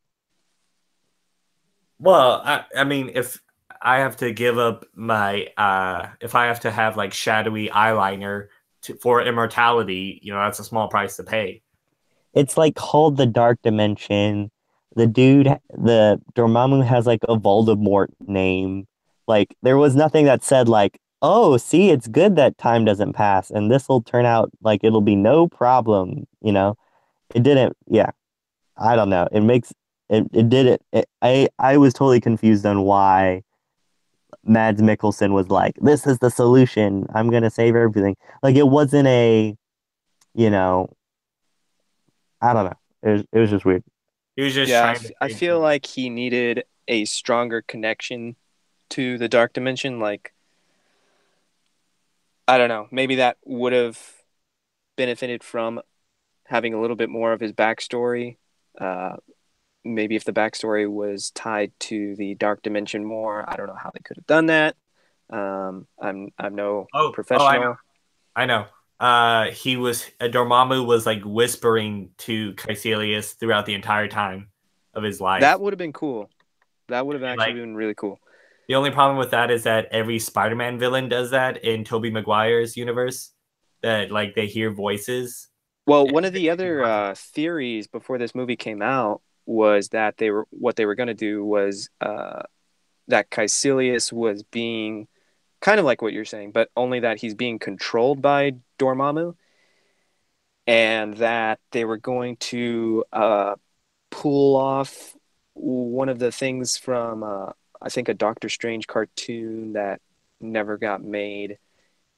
Well, I mean, if I have to give up my, if I have to have like shadowy eyeliner for immortality, you know, that's a small price to pay. It's like called the Dark Dimension. The Dormammu has like a Voldemort name. Like, there was nothing that said like, oh, see, it's good that time doesn't pass, and this will turn out like it'll be no problem, you know? It didn't, yeah. I don't know. It did it. I was totally confused on why Mads Mikkelsen was like, this is the solution. I'm going to save everything. Like, it wasn't you know, I don't know. It was just weird. He was just trying to I feel like he needed a stronger connection to the Dark Dimension. Like, I don't know. Maybe that would have benefited from having a little bit more of his backstory. Maybe if the backstory was tied to the Dark Dimension more, I don't know how they could have done that. I'm no professional. I know. Dormammu was like whispering to Caecilius throughout the entire time of his life. That would have been cool. That would have actually been really cool. The only problem with that is that every Spider-Man villain does that in Tobey Maguire's universe. That like they hear voices. Well, one of the other theories before this movie came out was that what they were going to do was that Caecilius was being kind of like what you're saying, but only that he's being controlled by Dormammu, and that they were going to pull off one of the things from I think a Doctor Strange cartoon that never got made.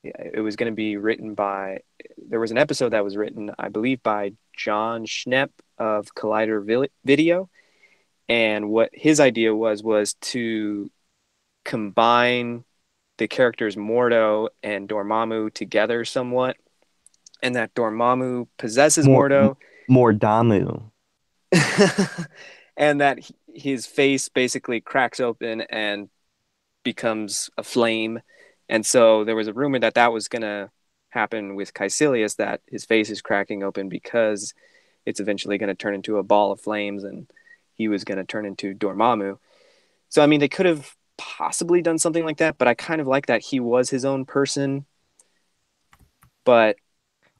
It was going to be written by, there was an episode that was written, I believe, by John Schnepp of Collider Video. And what his idea was to combine the characters Mordo and Dormammu together somewhat. And that Dormammu possesses Mordo. Mordamu. And that his face basically cracks open and becomes a flame. And so there was a rumor that that was going to happen with Caecilius, that his face is cracking open because it's eventually going to turn into a ball of flames and he was going to turn into Dormammu. So, I mean, they could have possibly done something like that, but I kind of like that he was his own person, but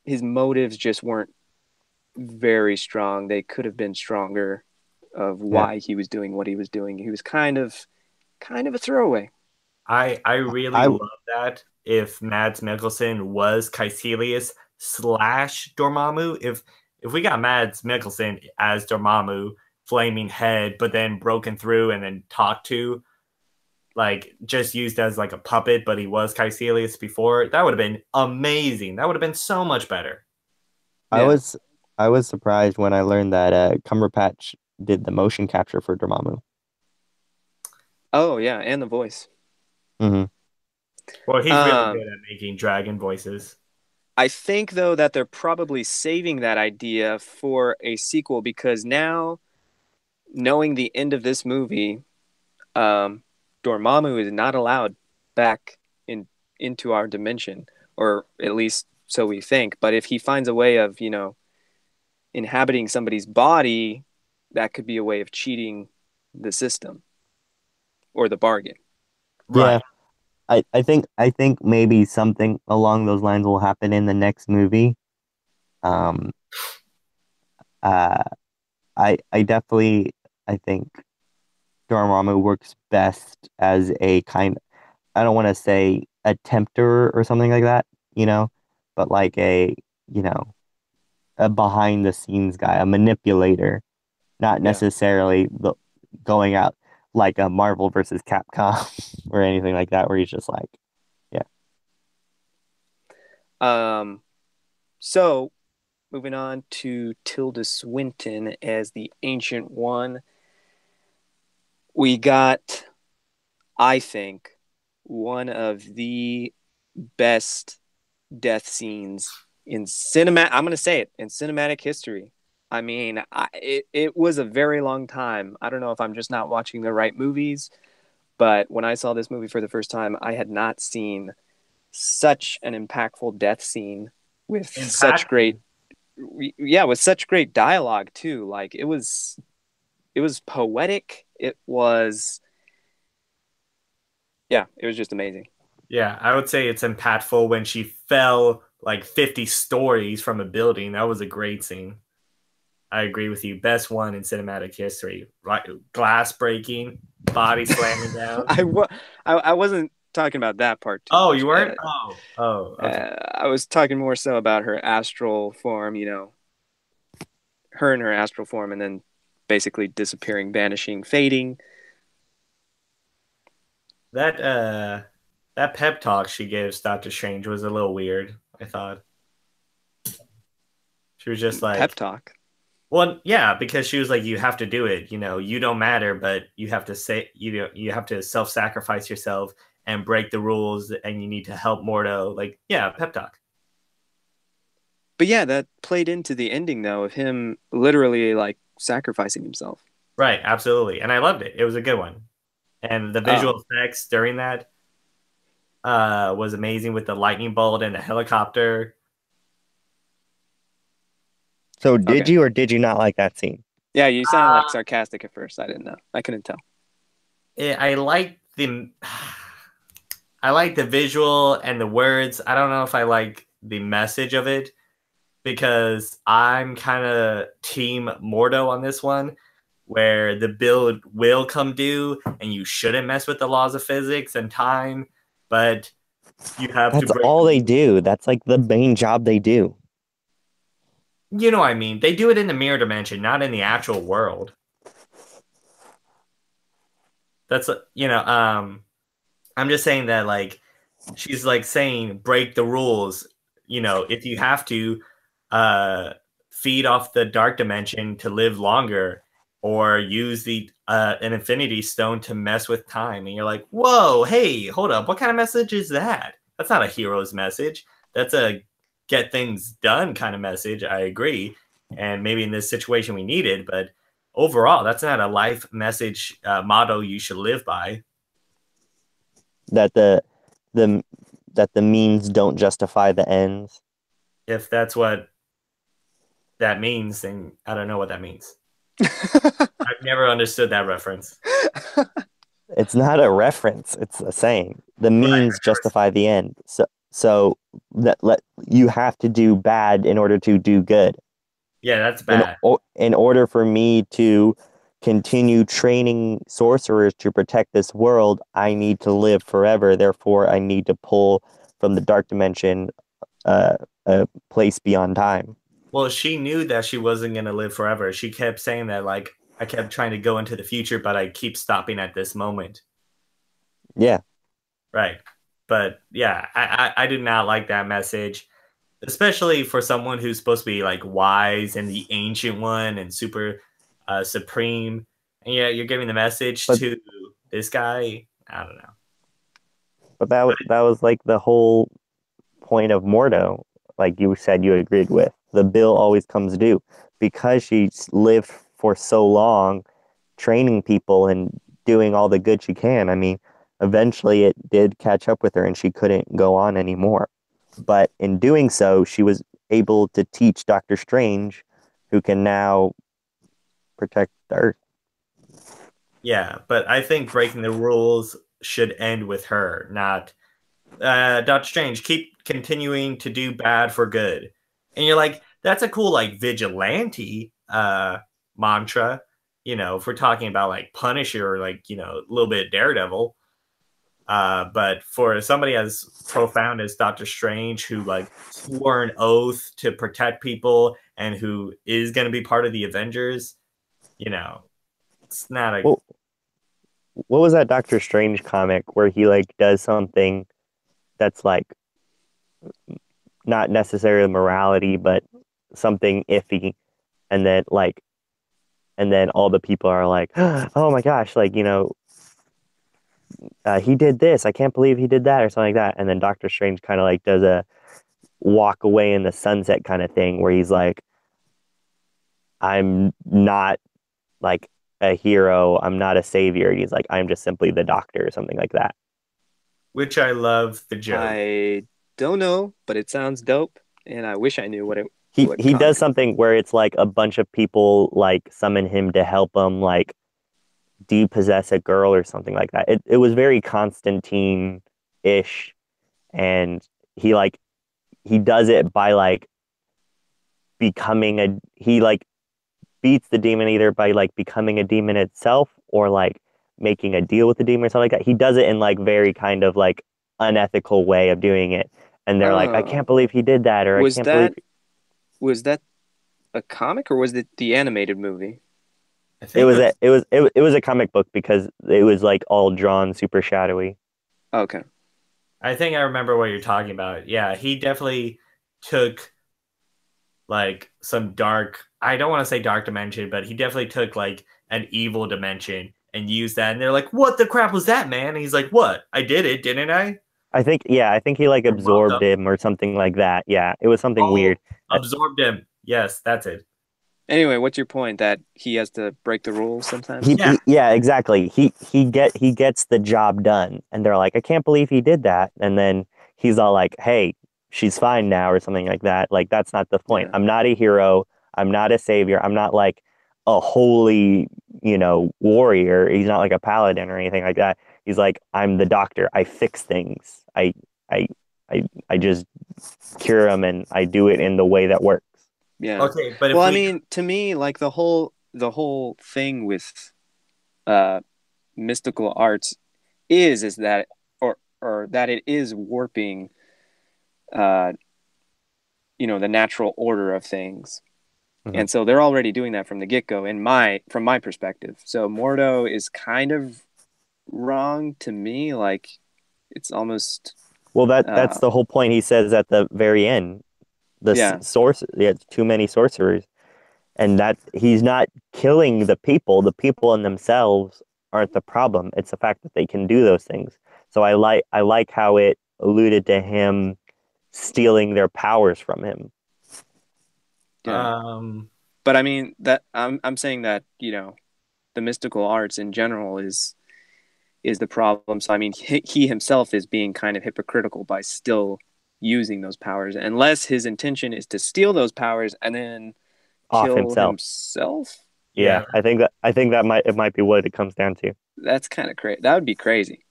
his motives just weren't very strong. They could have been stronger of why he was doing what he was doing. He was kind of a throwaway. I really love that if Mads Mikkelsen was Caecilius / Dormammu. If we got Mads Mikkelsen as Dormammu, flaming head, but then broken through and then talked to, like just used as like a puppet, but he was Caecilius before, that would have been amazing. That would have been so much better. Yeah. I was surprised when I learned that Cumberbatch did the motion capture for Dormammu. Oh yeah, and the voice. Mm-hmm. Well, he's really good at making dragon voices. I think, though, that they're probably saving that idea for a sequel because now, knowing the end of this movie, Dormammu is not allowed back into our dimension, or at least so we think. But if he finds a way of, inhabiting somebody's body, that could be a way of cheating the system or the bargain. Right. Yeah. I think maybe something along those lines will happen in the next movie. I definitely think Dormammu works best as a kind, I don't want to say a tempter or something like that, but like a behind the scenes guy, a manipulator, not necessarily going out like a Marvel versus Capcom or anything like that, where he's just like, So moving on to Tilda Swinton as the Ancient One, we got, I think, one of the best death scenes in cinema. I'm going to say it, in cinematic history. I mean, it was a very long time. I don't know if I'm just not watching the right movies, but when I saw this movie for the first time, I had not seen such an impactful death scene with such great dialogue too. Like it was poetic. It was just amazing. Yeah, I would say it's impactful when she fell like 50 stories from a building. That was a great scene. I agree with you. Best one in cinematic history. Right, glass breaking, body slamming down. I wasn't talking about that part too much. You weren't? Okay. I was talking more so about her astral form, her in her astral form, and then basically disappearing, vanishing, fading. That pep talk she gives Doctor Strange was a little weird, I thought. She was just like... Pep talk? Well, yeah, because she was like, you have to do it. You don't matter, but you have to say, you have to self-sacrifice yourself and break the rules, and you need to help Mordo. Like, yeah, pep talk. But yeah, that played into the ending, though, of him literally, like, sacrificing himself. Right, absolutely. And I loved it. It was a good one. And the visual effects during that was amazing with the lightning bolt and the helicopter. So did you or did you not like that scene? Yeah, you sounded like sarcastic at first. I didn't know. I couldn't tell. I like the visual and the words. I don't know if I like the message of it. because I'm kind of team Mordo on this one, where the bill will come due and you shouldn't mess with the laws of physics and time, but you have to That's break all the they rules. do. That's like the main job they do. You know what I mean? They do it in the mirror dimension, not in the actual world. That's I'm just saying that like she's like saying break the rules. If you have to uh feed off the dark dimension to live longer or use the an infinity stone to mess with time, and you're like, whoa, hey, hold up, what kind of message is that? That's not a hero's message. That's a get things done kind of message. I agree, and maybe in this situation we need it, but overall that's not a life message motto you should live by. That the that the means don't justify the ends. If that's what that means, then I don't know what that means. I've never understood that reference. It's not a reference. It's a saying. The Right. means justify the end. So you have to do bad in order to do good. Yeah, that's bad. In order for me to continue training sorcerers to protect this world, I need to live forever. Therefore, I need to pull from the dark dimension a place beyond time. Well, she knew that she wasn't going to live forever. She kept saying that, like, I kept trying to go into the future, but I keep stopping at this moment. Yeah. Right. But yeah, I do not like that message, especially for someone who's supposed to be like wise and the ancient one and super supreme. And yeah, you're giving the message But to this guy. I don't know. but that was like the whole point of Mordo, like you said you agreed with. The bill always comes due because she's lived for so long training people and doing all the good she can. I mean, eventually it did catch up with her and she couldn't go on anymore. But in doing so, she was able to teach Doctor Strange, who can now protect the Earth. Yeah, but I think breaking the rules should end with her, not Doctor Strange. Keep continuing to do bad for good, and you're like, that's a cool like vigilante mantra. If we're talking about like Punisher or like a little bit of Daredevil. But for somebody as profound as Doctor Strange, who like swore an oath to protect people and who is going to be part of the Avengers, it's not a. Well, what was that Doctor Strange comic where he like does something that's like not necessarily morality, but something iffy, and then all the people are like, oh my gosh, like he did this. I can't believe he did that, or something like that. And then Doctor Strange kind of like does a walk away in the sunset kind of thing where he's like, I'm not like a hero. I'm not a savior. He's like, I'm just simply the doctor or something like that. Which I love the joke. I don't know, but it sounds dope, and I wish I knew what He does comic. something where it's like a bunch of people like summon him to help him like depossess a girl or something like that. It was very Constantine-ish, and he does it by like he like beats the demon either by like becoming a demon itself or like making a deal with the demon or something like that. He does it in like very kind of like unethical way of doing it. And they're like, I Oh, can't believe he did that, or I was can't believe. that a comic or was it the animated movie? I It think was it was, it was a comic book because it was like all drawn super shadowy. Okay. I think I remember what you're talking about. Yeah, he definitely took like some dark. I don't want to say dark dimension, but he definitely took like an evil dimension and used that. And they're like, "What the crap was that, man?" And he's like, "What? I did it, didn't I?" I think he like You're absorbed welcome. him or something like that. Yeah, it was something Oh, weird. Uh, absorbed him. Yes, that's it. Anyway, what's your point? That he has to break the rules sometimes? Yeah, yeah, exactly. He gets the job done, and they're like, I can't believe he did that. And then he's all like, Hey, she's fine now, or something like that. Like that's not the point. Yeah. I'm not a hero. I'm not a savior. I'm not like a holy, warrior. He's not like a paladin or anything like that. He's like, I'm the doctor. I fix things. I I just cure them, and I do it in the way that works. Yeah. Okay, but if Well, I we mean, to me, like the whole thing with mystical arts is that or that it is warping uh the natural order of things. Mhm. And so they're already doing that from the get-go from my perspective. So Mordo is kind of wrong to me, like it's almost Well, that's the whole point. He says at the very end, yeah. too many sorcerers, and that he's not killing the people. The people in themselves aren't the problem. It's the fact that they can do those things. So I like how it alluded to him stealing their powers from him. Yeah. um But I mean that I'm saying that, the mystical arts in general is the problem. So I mean he himself is being kind of hypocritical by still using those powers, unless his intention is to steal those powers and then Off kill himself. himself. Yeah, yeah, I think that might be what it comes down to. That's kind of crazy. That would be crazy.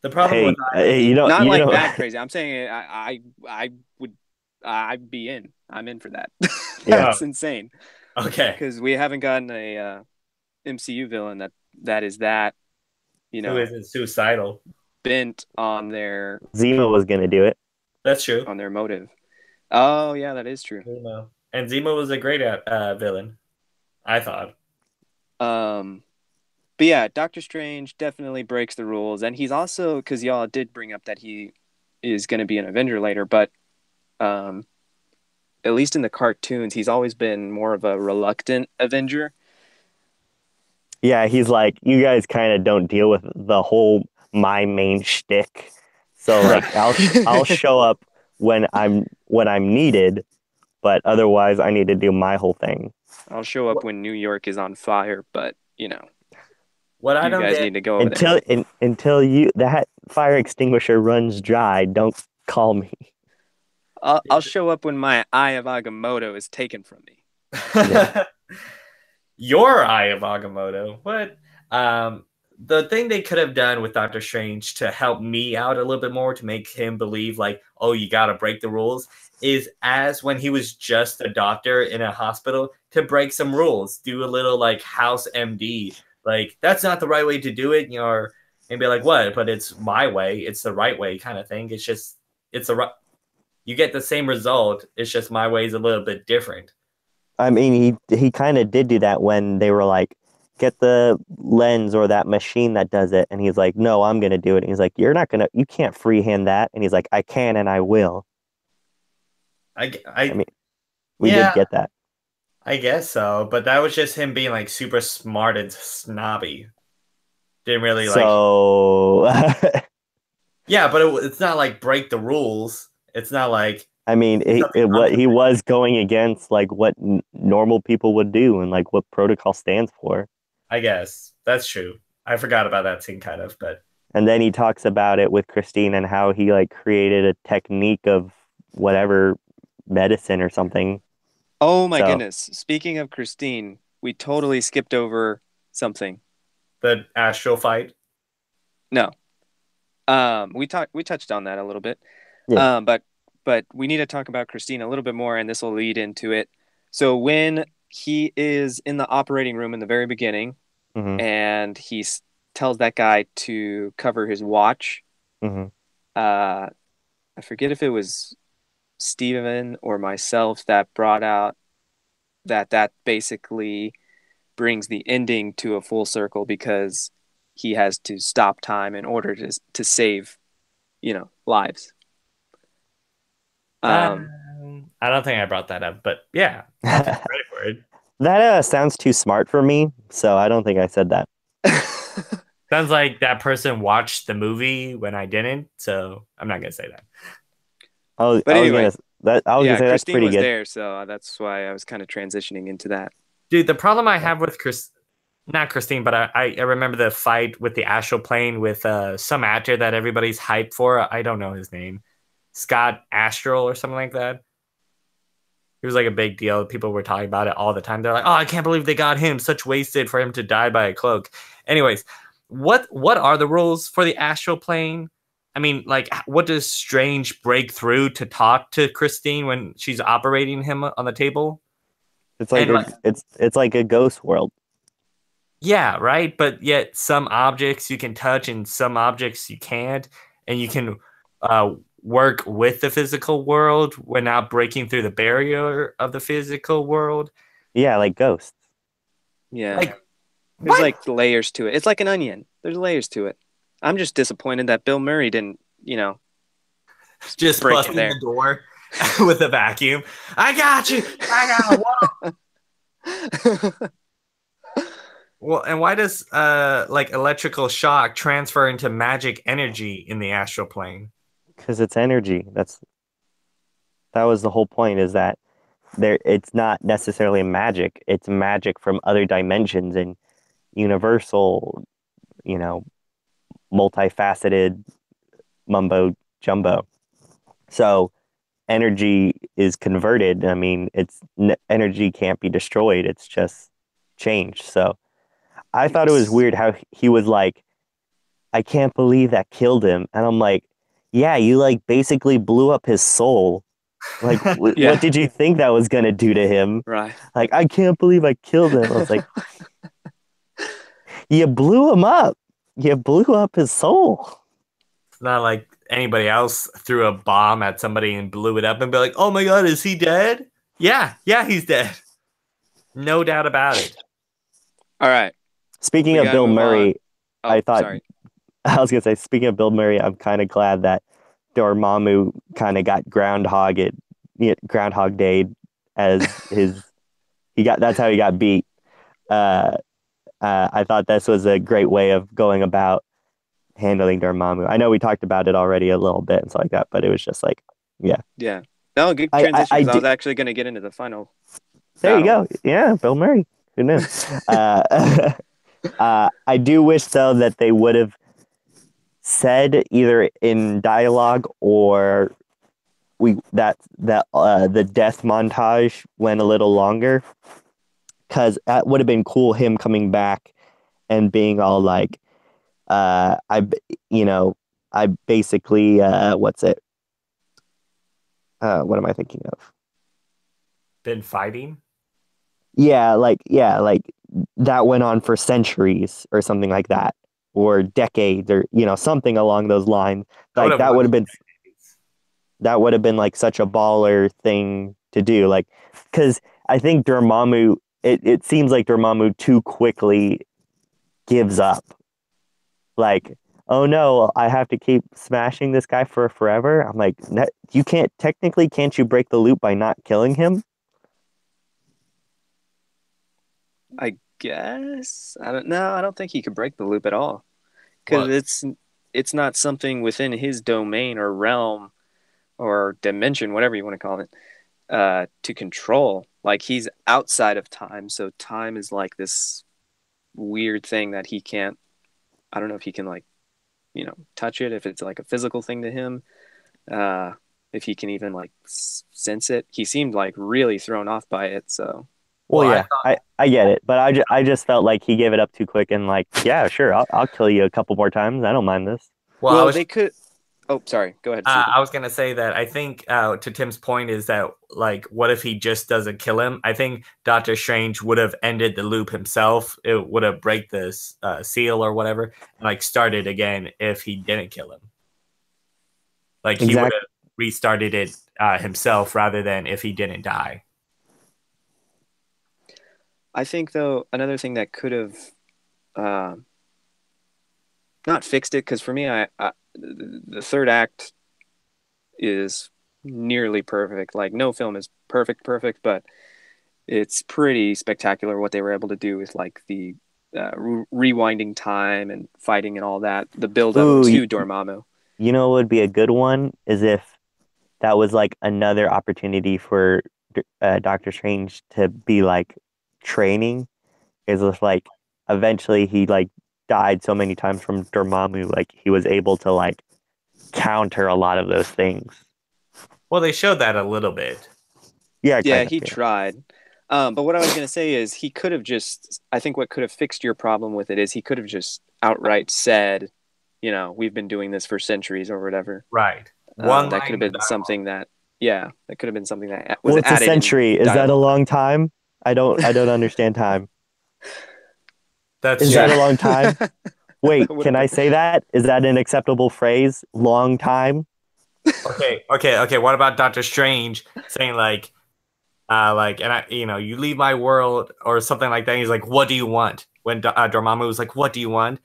the problem Hey, with Irie, Not you like know, that crazy. I'm saying I would I'd be in. I'm in for that. yeah. That's insane okay, because we haven't gotten a MCU villain that is that who isn't suicidal? bent on their Zemo was gonna do it. That's true. motive. Oh yeah, that is true. Zemo. And Zemo was a great villain, I thought. But yeah, Doctor Strange definitely breaks the rules, and he's also, because y'all did bring up that he is going to be an Avenger later, but um, at least in the cartoons, he's always been more of a reluctant Avenger. Yeah, he's like, you guys kind of don't deal with the whole my main shtick. So like, I'll show up when I'm needed, but otherwise I need to do my whole thing. I'll show up when New York is on fire, but What I you don't guys get need to go over there. Until that fire extinguisher runs dry, don't call me. I'll show up when my Eye of Agamotto is taken from me. Your Eye of Agamotto. What? The thing they could have done with Doctor Strange to help me out a little bit more to make him believe like, oh, you got to break the rules is as when he was just a doctor in a hospital to break some rules, do a little like house MD, like that's not the right way to do it, and be like, what? But it's my way. It's the right way kind of thing. It's just, you get the same result. It's just my way is a little bit different. I mean, he kind of did do that when they were like, get the lens or that machine that does it, and he's like, no, I'm gonna do it. And he's like, you can't freehand that. And he's like, I can and I will. I mean, we did get that. I guess so, but that was just him being like super smart and snobby. Didn't really like. So, yeah, but it's not like break the rules. It's not like. I mean, he was going against like what normal people would do and like what protocol stands for. I guess that's true. I forgot about that scene kind of, but. And then he talks about it with Christine and how he like created a technique of whatever medicine or something. Oh my goodness. Speaking of Christine, we totally skipped over something. The astral fight? No. We touched on that a little bit. Yeah. But we need to talk about Christine a little bit more, and this will lead into it. So when he is in the operating room in the very beginning, mm-hmm. and he tells that guy to cover his watch, mm-hmm. I forget if it was Steven or myself that brought out that basically brings the ending to a full circle because he has to stop time in order to save, lives. I don't think I brought that up, but yeah, I'll take credit for it. That sounds too smart for me, so I don't think I said that. Sounds like that person watched the movie when I didn't, so I'm not gonna say that. But anyway, Christine that's pretty was good. There, so that's why I was kind of transitioning into that. Dude, the problem I have with not Christine, but I remember the fight with the astral plane with some actor that everybody's hyped for. I don't know his name. Scott Astral or something like that. It was like a big deal. People were talking about it all the time. They're like, oh, I can't believe they got him. Such wasted for him to die by a cloak. Anyways, what are the rules for the astral plane? I mean, like, what does Strange break through to talk to Christine when she's operating him on the table? It's like it's like a ghost world. Yeah, right. But yet, some objects you can touch and some objects you can't, and you can work with the physical world without breaking through the barrier of the physical world. Yeah, like ghosts. Yeah. Like, There's what? like layers to it. It's like an onion. There's layers to it. I'm just disappointed that Bill Murray didn't, Just break busting in there. the door with a vacuum. I got you. I got one. Well, and why does like electrical shock transfer into magic energy in the astral plane? Because it's energy. That was the whole point, is that it's not necessarily magic. It's magic from other dimensions and universal, multifaceted mumbo jumbo. So energy is converted. I mean, energy can't be destroyed. It's just changed. So I thought it was weird how he was like, I can't believe that killed him. And I'm like, yeah, you like basically blew up his soul. Like, Yeah. what did you think that was going to do to him? Right. Like, I can't believe I killed him. I was like, you blew him up. You blew up his soul. It's not like anybody else threw a bomb at somebody and blew it up and be like, oh my God, is he dead? Yeah, he's dead. No doubt about it. All right. Speaking We of gotta Bill move Murray, Oh, I thought, sorry. I was going to say, speaking of Bill Murray, I'm kind of glad that Dormammu kind of got Groundhog Day'd as that's how he got beat. I thought this was a great way of going about handling Dormammu. I know we talked about it already a little bit and stuff like that, but it was just like, yeah. Yeah. No, good transition. I was actually going to get into the final. There you battle. go. Yeah, Bill Murray. Who knew? I do wish, though, that they would have said either in dialogue or the death montage went a little longer, because that would have been cool, him coming back and being all like, I basically what's it? What am I thinking of? Been fighting? Yeah, like that went on for centuries or something like that, or decades, or something along those lines. Like that would have been like such a baller thing to do, like, because I think Dormammu, it seems like Dormammu too quickly gives up. Like, oh no, I have to keep smashing this guy for forever. I'm like, you can't you break the loop by not killing him? I guess. I don't know. I don't think he could break the loop at all, because it's not something within his domain or realm or dimension, whatever you want to call it, to control. Like, he's outside of time, so time is like this weird thing that he can't. I don't know if he can, like, touch it, if it's like a physical thing to him, if he can even like sense it. He seemed like really thrown off by it. So. Well, yeah, I get it, but I just felt like he gave it up too quick and like, yeah, sure, I'll kill you a couple more times. I don't mind this. Well, they could. Oh, sorry. Go ahead. I was gonna say that I think to Tim's point is that, like, what if he just doesn't kill him? I think Doctor Strange would have ended the loop himself. It would have break this seal or whatever, and like started again if he didn't kill him. Like, he would have restarted it himself rather than if he didn't die. I think, though, another thing that could have not fixed it, because for me, the third act is nearly perfect. Like, no film is perfect, but it's pretty spectacular what they were able to do with, like, the rewinding time and fighting and all that. The build up to Dormammu. You know what would be a good one is if that was like another opportunity for Doctor Strange to be like training. Is if like eventually he like died so many times from Dormammu, like he was able to like counter a lot of those things. Well, they showed that a little bit. Yeah, he tried. But what I was going to say is he could have just, I think what could have fixed your problem with it is he could have just outright said, we've been doing this for centuries or whatever. Right. One That could have line been dialogue. something that, yeah, that could have been something that was What's a added in century? Is that a dialogue. long time? I don't understand time. That's Is true. that a Yeah. long time? Wait, That would can have I been. say that? Is that an acceptable phrase? Long time? Okay. What about Doctor Strange saying and you leave my world or something like that. And he's like, what do you want? When Dormammu was like, what do you want?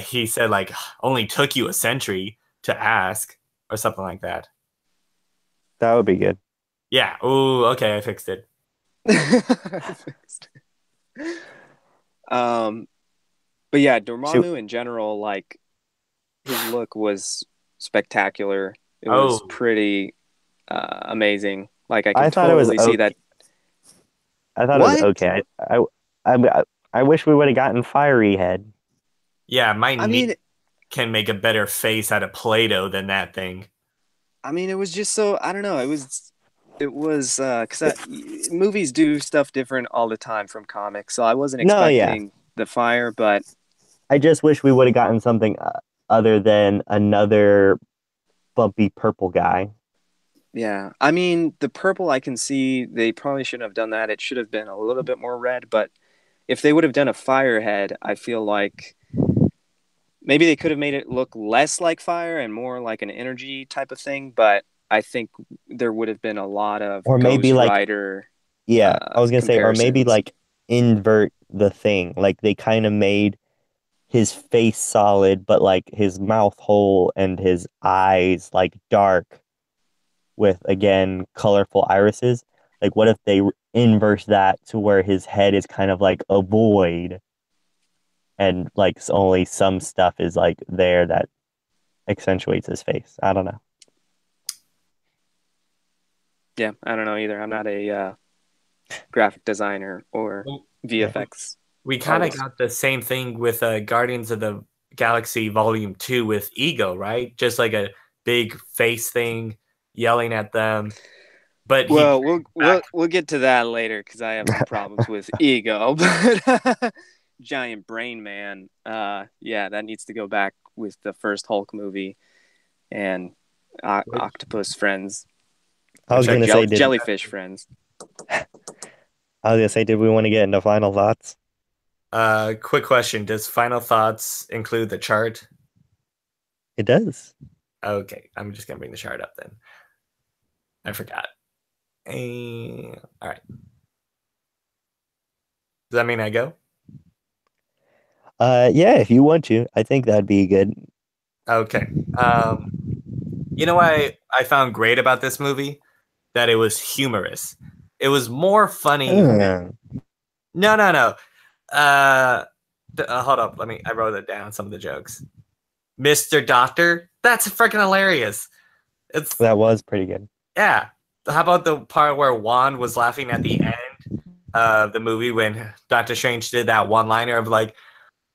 He said like, only took you a century to ask or something like that. That would be good. Yeah. Ooh, okay, I fixed it. um, but yeah, Shoot. Dormammu in general, like his look was spectacular. It was Oh, pretty amazing. Like I I can thought it was totally see okay. that. I thought it was What? okay. I wish we would have gotten Fiery Head. yeah, my I mean, niece can make a better face out of Play-Doh than that thing. it was just so I don't know. It was because movies do stuff different all the time from comics, so I wasn't No, yeah. expecting the fire, but I just wish we would have gotten something other than another bumpy purple guy. yeah, the purple I can see they probably shouldn't have done that. It should have been a little bit more red, but if they would have done a fire head, I feel like maybe they could have made it look less like fire and more like an energy type of thing, but I think there would have been a lot of Or maybe Ghost like, Rider yeah, I was gonna say, or maybe comparisons. like invert the thing. Like they kind of made his face solid, but like his mouth hole and his eyes like dark with again colorful irises. Like what if they inverse that to where his head is kind of like a void and like only some stuff is like there that accentuates his face. I don't know. Yeah, I don't know either. I'm not a graphic designer or Well, Yeah. VFX we kind of artist. got the same thing with Guardians of the Galaxy Volume 2 with Ego, right? Just like a big face thing yelling at them. But he Well, turned back. we'll get to that later because I have some problems with ego. But giant brain man, yeah, that needs to go back with the first Hulk movie and octopus friends, I was Which I gonna say, did jellyfish friends. I was gonna say, did we want to get into final thoughts? Quick question. Does Final Thoughts include the chart? It does. Okay, I'm just gonna bring the chart up then. I forgot. All right. Does that mean I go? Yeah, if you want to, I think that'd be good. Okay. You know what I found great about this movie? That it was humorous. It was more funny. Uh, No. Hold up. I wrote it down. Some of the jokes. Mr. Doctor. That's freaking hilarious. It's that was pretty good. Yeah. How about the part where Wand was laughing at the end of the movie when Doctor Strange did that one-liner of like,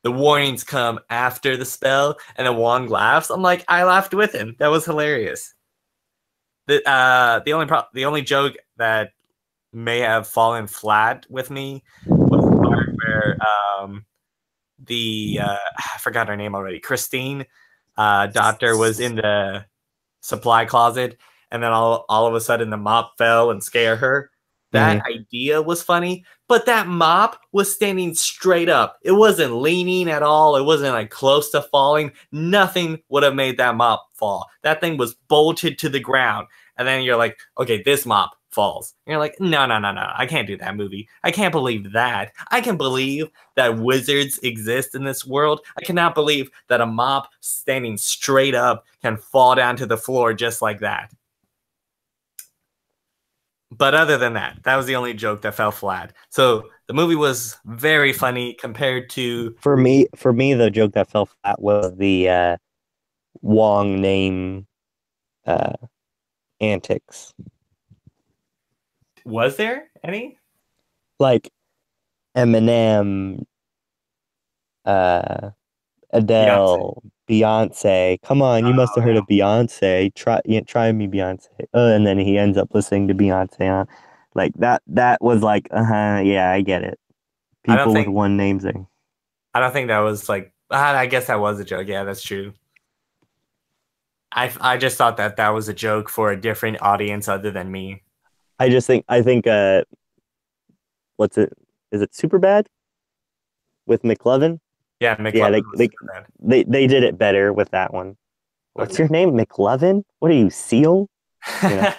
the warnings come after the spell, and then Wong laughs. I'm like, I laughed with him. That was hilarious. The only joke that may have fallen flat with me was the part where I forgot her name already. Christine, doctor was in the supply closet, and then all of a sudden the mop fell and scared her. That idea was funny, but that mop was standing straight up. It wasn't leaning at all. It wasn't like close to falling. Nothing would have made that mop fall. That thing was bolted to the ground. And then you're like, okay, this mop falls. And you're like, no. I can't do that movie. I can't believe that. I can believe that wizards exist in this world. I cannot believe that a mop standing straight up can fall down to the floor just like that. But other than that, that was the only joke that fell flat. So the movie was very funny compared to. For me, the joke that fell flat was the Wong name uh, antics. Was there any? Like Eminem, uh, Beyonce. Adele, Beyonce. Come on, you must have heard of Beyonce. Try me, Beyonce. And then he ends up listening to Beyonce. Like that. That was like, yeah, I get it. I don't People with think one name thing. I don't think that was like I guess that was a joke. Yeah, that's true. I just thought that was a joke for a different audience other than me. I think what's it? Is it Superbad with McLovin? Yeah, Yeah, McLovin was super bad. they did it better with that one. What's Okay. your name? McLovin? What are you, Seal? You know,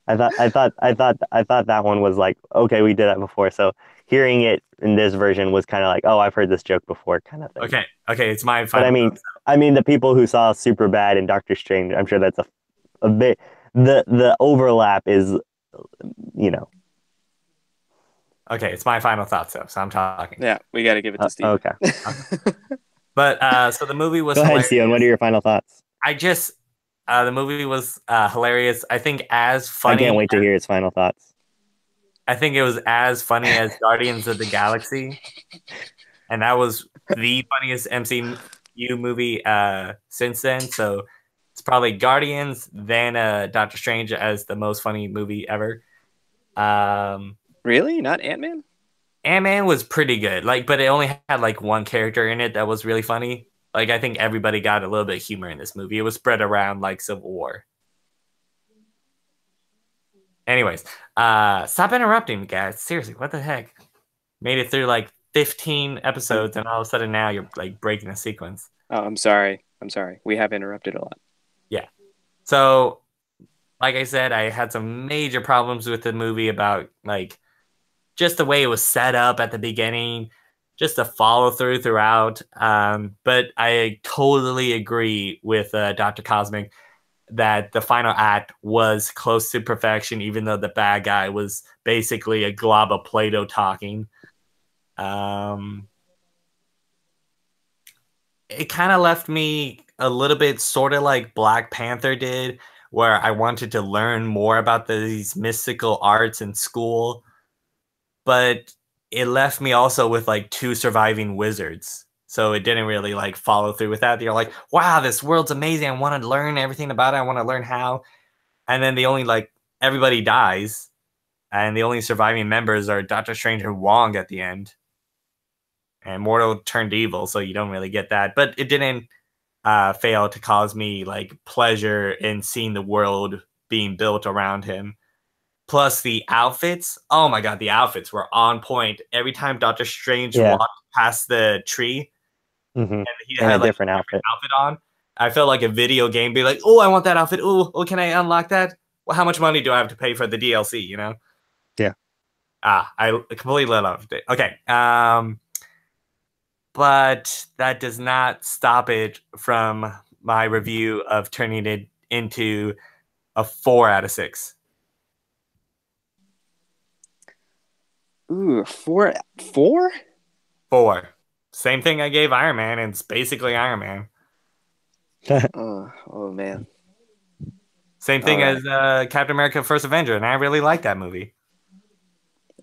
I thought that one was like, okay, we did that before. So hearing it in this version was kind of like, oh, I've heard this joke before, kind of thing. Okay, it's my But final thoughts. I mean, the people who saw Superbad and Doctor Strange, I'm sure that's a bit. The overlap is, you know, Okay, it's my final thoughts though, so I'm talking. Yeah, we got to give it to Steve. okay. But so the movie was Go ahead, hilarious. Steven. What are your final thoughts? I just the movie was hilarious. I think as I funny. can't wait to hear his final thoughts. I think it was as funny as Guardians of the Galaxy, and that was the funniest MCU movie since then. So it's probably Guardians, then Doctor Strange as the most funny movie ever. Really? Not Ant-Man? Ant-Man was pretty good, but it only had like one character in it that was really funny. Like I think everybody got a little bit of humor in this movie. It was spread around like Civil War. Anyways, stop interrupting me, guys. Seriously, what the heck? Made it through like 15 episodes, and all of a sudden now you're like breaking the sequence. Oh, I'm sorry. I'm sorry. We have interrupted a lot. Yeah. So, like I said, I had some major problems with the movie about like just the way it was set up at the beginning, just the follow through throughout. But I totally agree with Dr. Cosmic that the final act was close to perfection, even though the bad guy was basically a glob of Play-Doh talking. It kind of left me a little bit sort of like Black Panther did, where I wanted to learn more about these mystical arts in school, but it left me also with like two surviving wizards. So it didn't really like follow through with that. You're like, wow, this world's amazing. I want to learn everything about it. I want to learn how. And then the only like everybody dies, and the only surviving members are Doctor Strange and Wong at the end. And Mortal turned evil, so you don't really get that. But it didn't fail to cause me like pleasure in seeing the world being built around him. Plus the outfits. Oh my god, the outfits were on point. Every time Doctor Strange walked past the tree, and he had a like different outfit on, I felt like a video game. Be like, oh, I want that outfit. Oh, can I unlock that? Well, how much money do I have to pay for the DLC? You know? Yeah. I completely loved it. Okay. But that does not stop it from my review of turning it into a 4 out of 6. Ooh, four? 4. Same thing I gave Iron Man, and it's basically Iron Man. Oh man. Same thing as Captain America: First Avenger, and I really like that movie.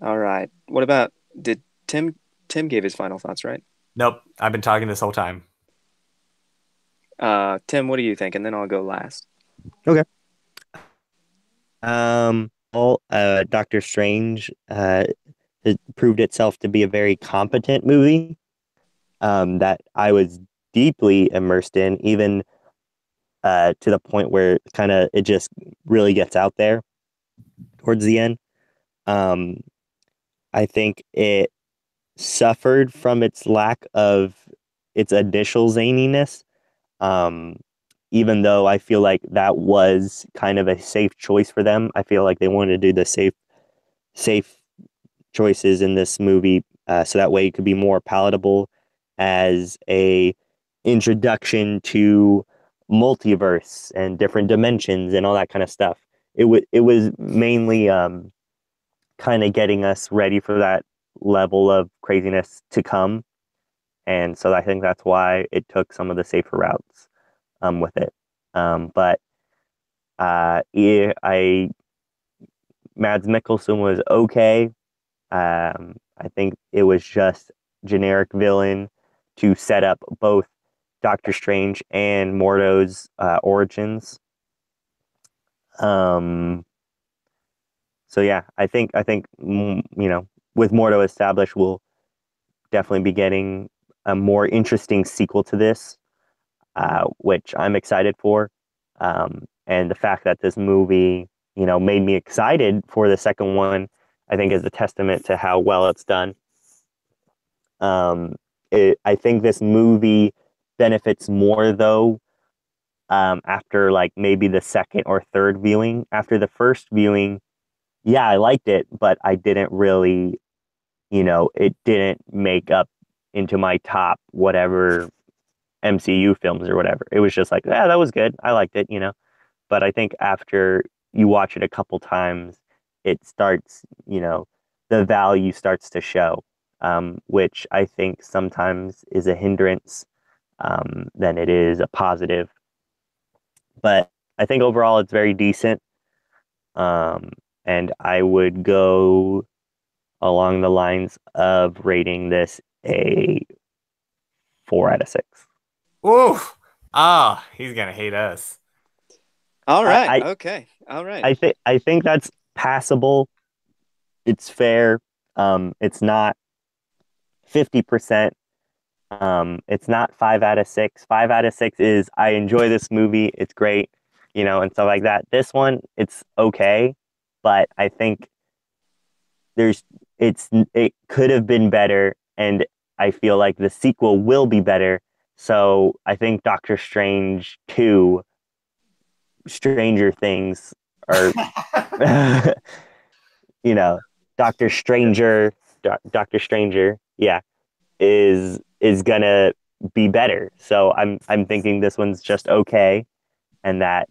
All right. What about did Tim gave his final thoughts, right? Nope, I've been talking this whole time. Tim, what do you think? And then I'll go last. Okay. Doctor Strange it proved itself to be a very competent movie that I was deeply immersed in, even to the point where kind of it just really gets out there towards the end. I think it suffered from its lack of its initial zaniness, even though I feel like that was kind of a safe choice for them. I feel like they wanted to do the safe choices in this movie, so that way it could be more palatable as a introduction to multiverse and different dimensions and all that kind of stuff. It was mainly kind of getting us ready for that level of craziness to come, and so I think that's why it took some of the safer routes with it. But yeah, Mads Mikkelsen was okay. I think it was just generic villain to set up both Doctor Strange and Mordo's origins. So yeah, I think with Mordo established, we'll definitely be getting a more interesting sequel to this, which I'm excited for. And the fact that this movie, made me excited for the second one, I think is a testament to how well it's done. I think this movie benefits more though after like maybe the second or third viewing. After the first viewing, yeah, I liked it, but I didn't really, it didn't make up into my top whatever MCU films or whatever. It was just like, yeah, that was good. I liked it, But I think after you watch it a couple times, it starts, the value starts to show, which I think sometimes is a hindrance than it is a positive. But I think overall it's very decent. And I would go along the lines of rating this a 4 out of 6. Ooh. Ah, he's gonna hate us. All right. I Okay. All right. I think that's passable. It's fair. It's not 50%. It's not 5 out of 6. 5 out of 6 is I enjoy this movie. It's great, and stuff like that. This one, it's okay, but I think it could have been better, and I feel like the sequel will be better. So I think Doctor Strange 2, Stranger Things, or Doctor Stranger, Doctor Stranger, yeah, is gonna be better. So I'm thinking this one's just okay, and that,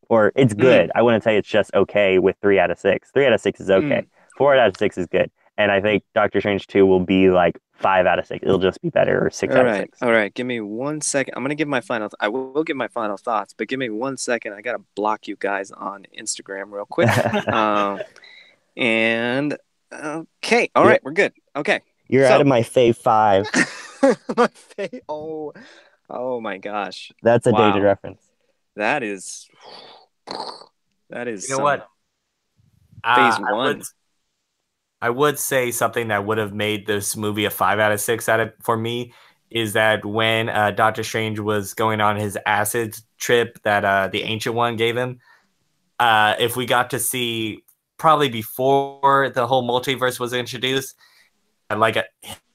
or it's good. I wouldn't say it's just okay with 3 out of 6. 3 out of 6 is okay. 4 out of 6 is good. And I think Doctor Strange 2 will be like 5 out of 6. It'll just be better, or 6 out of 6. All right. Give me 1 second. I'm going to give my final. I will give my final thoughts, but give me 1 second. I got to block you guys on Instagram real quick. And okay. All right. We're good. Okay. You're out of my fave 5. My fave. Oh my gosh. That's a dated reference. That is. You know what? Phase 1. I would say something that would have made this movie a 5 out of 6 for me is that when Doctor Strange was going on his acid trip that the Ancient One gave him, if we got to see probably before the whole multiverse was introduced, like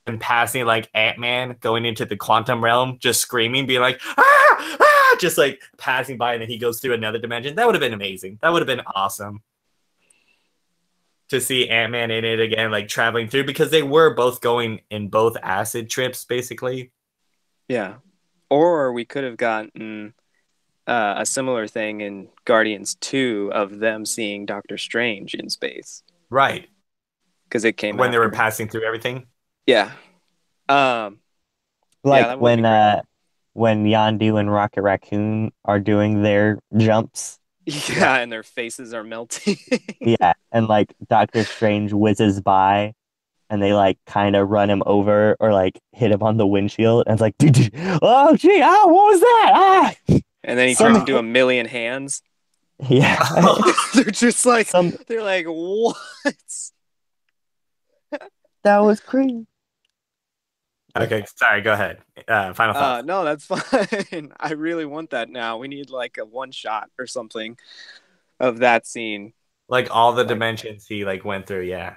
him passing like Ant-Man going into the quantum realm, just screaming, being like, ah, ah, just like passing by, and then he goes through another dimension. That would have been amazing. That would have been awesome to see Ant-Man in it again, like traveling through, because they were both going in both acid trips, basically. Yeah. Or we could have gotten a similar thing in Guardians 2 of them seeing Doctor Strange in space. Right. Because it came when they were passing through everything. Yeah. Like when Yondu and Rocket Raccoon are doing their jumps. Yeah, and their faces are melting. Yeah, and like Doctor Strange whizzes by, and they like kind of run him over or like hit him on the windshield, and it's like, oh gee, what was that? And then he turns into a million hands. Yeah, they're just like they're like, what? That was crazy. Okay, sorry, go ahead. Final thoughts. No, that's fine. I really want that now. We need like a one shot or something of that scene. Like all the dimensions he like went through, yeah.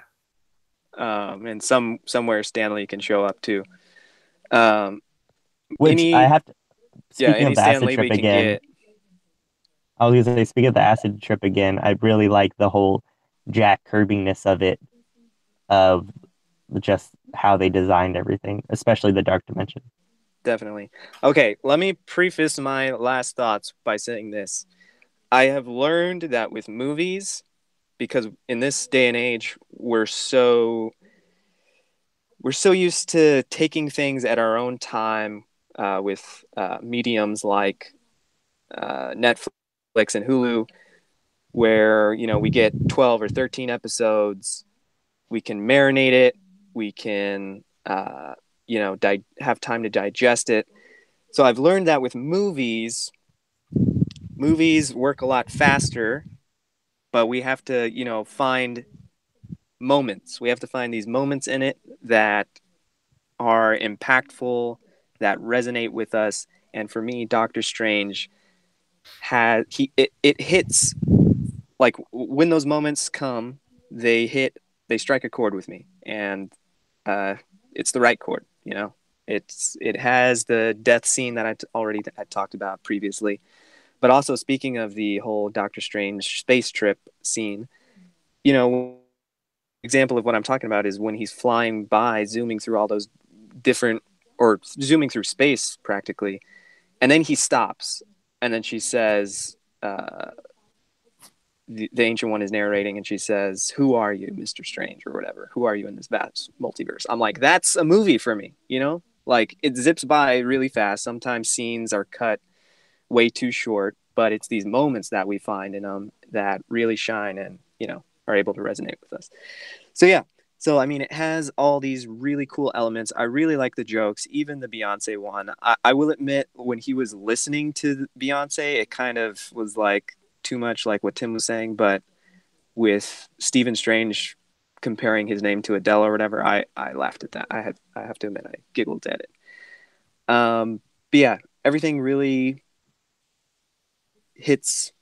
And somewhere Stanley can show up too. Which I have to. Speaking of the Stanley acid trip again, I was gonna say, speaking of the acid trip again, I really like the whole Jack Kirby-ness of it, of just how they designed everything, especially the dark dimension. Definitely. Okay, let me preface my last thoughts by saying this. I have learned that with movies, because in this day and age, we're so used to taking things at our own time with mediums like Netflix and Hulu, where we get 12 or 13 episodes, we can marinate it, we can have time to digest it. So I've learned that with movies work a lot faster, but we have to find moments. We have to find these moments in it that are impactful, that resonate with us. And for me, Doctor Strange it hits, like when those moments come, they strike a chord with me, and it's the right chord. It has the death scene that I talked about previously, but also speaking of the whole Doctor Strange space trip scene, example of what I'm talking about is when he's flying by, zooming through all those different, or zooming through space practically, and then he stops, and then she says, the Ancient One is narrating, and she says, "Who are you, Mr. Strange," or whatever. "Who are you in this vast multiverse?" I'm like, that's a movie for me, Like, it zips by really fast. Sometimes scenes are cut way too short, but it's these moments that we find in them that really shine and, are able to resonate with us. So, yeah. So, I mean, it has all these really cool elements. I really like the jokes, even the Beyonce one. I will admit, when he was listening to Beyonce, it kind of was like too much like what Tim was saying, but with Stephen Strange comparing his name to Adele or whatever, I laughed at that. I have to admit, I giggled at it. But yeah, everything really hits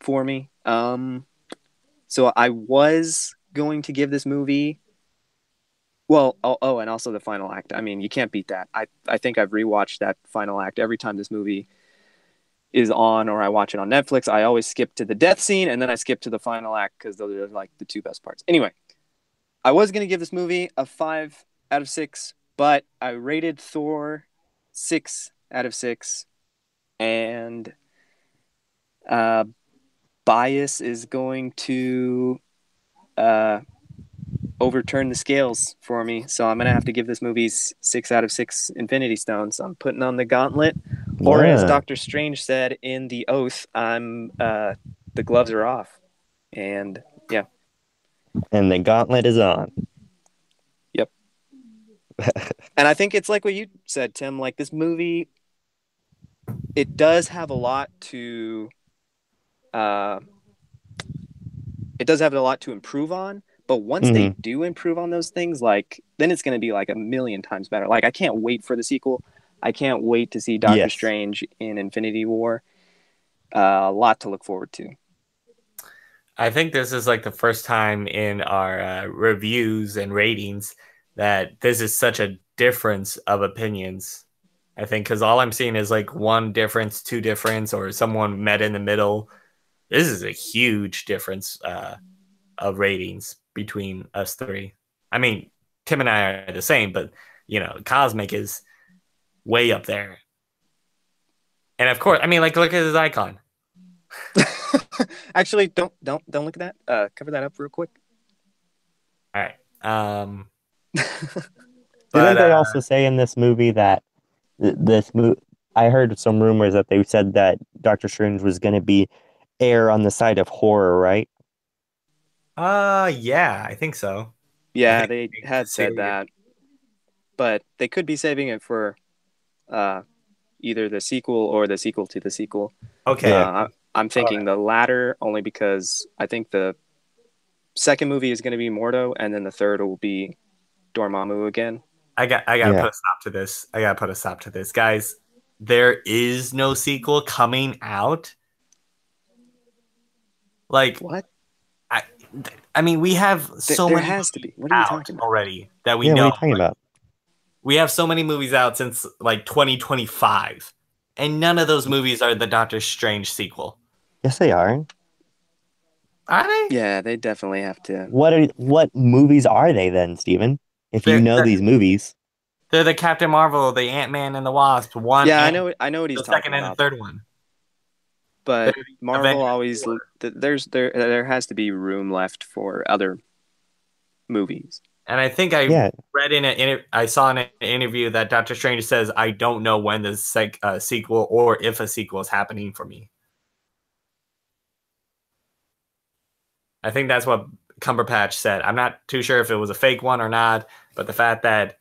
for me. So I was going to give this movie, well, and also the final act. I mean, you can't beat that. I think I've rewatched that final act every time this movie is on, or I watch it on Netflix. I always skip to the death scene, and then I skip to the final act because those are like the two best parts. Anyway, I was going to give this movie a 5 out of 6, but I rated Thor 6 out of 6, and bias is going to overturn the scales for me. So I'm going to have to give this movie 6 out of 6 Infinity Stones. I'm putting on the gauntlet. Or as Doctor Strange said in The Oath, the gloves are off. And yeah. And the gauntlet is on. Yep. And I think it's like what you said, Tim, like this movie, it does have a lot to improve on, but once they do improve on those things, like, then it's going to be like a million times better. Like, I can't wait for the sequel. I can't wait to see Doctor Strange in Infinity War. A lot to look forward to. I think this is like the first time in our reviews and ratings that this is such a difference of opinions. I think because all I'm seeing is like one difference, two difference, or someone met in the middle. This is a huge difference of ratings between us three. I mean, Tim and I are the same, but Cosmic is way up there. And of course, I mean, like, look at his icon. Actually, don't look at that. Cover that up real quick. All right. Didn't they also say in this movie that this movie? I heard some rumors that they said that Doctor Strange was going to err on the side of horror, right? Yeah, I think so. Yeah, they had said that, but they could be saving it for either the sequel or the sequel to the sequel. Okay. I'm thinking the latter, only because I think the second movie is going to be Mordo, and then the third will be Dormammu again. I got to put a stop to this. I got to put a stop to this, guys. There is no sequel coming out. Like, what? I mean, we have so many. There has to be. What are you talking about already that we know? What are you talking about? We have so many movies out since like 2025, and none of those movies are the Doctor Strange sequel. Yes, they are. Are they? Yeah, they definitely have to. What movies are they then, Steven? If you know these movies, they're the Captain Marvel, the Ant-Man and the Wasp. One. Yeah, I know what he's talking about. The second and the third one. But Marvel always there has to be room left for other movies. And I think I read I saw in an interview that Doctor Strange says, "I don't know when the sequel or if a sequel is happening for me." I think that's what Cumberbatch said. I'm not too sure if it was a fake one or not, but the fact that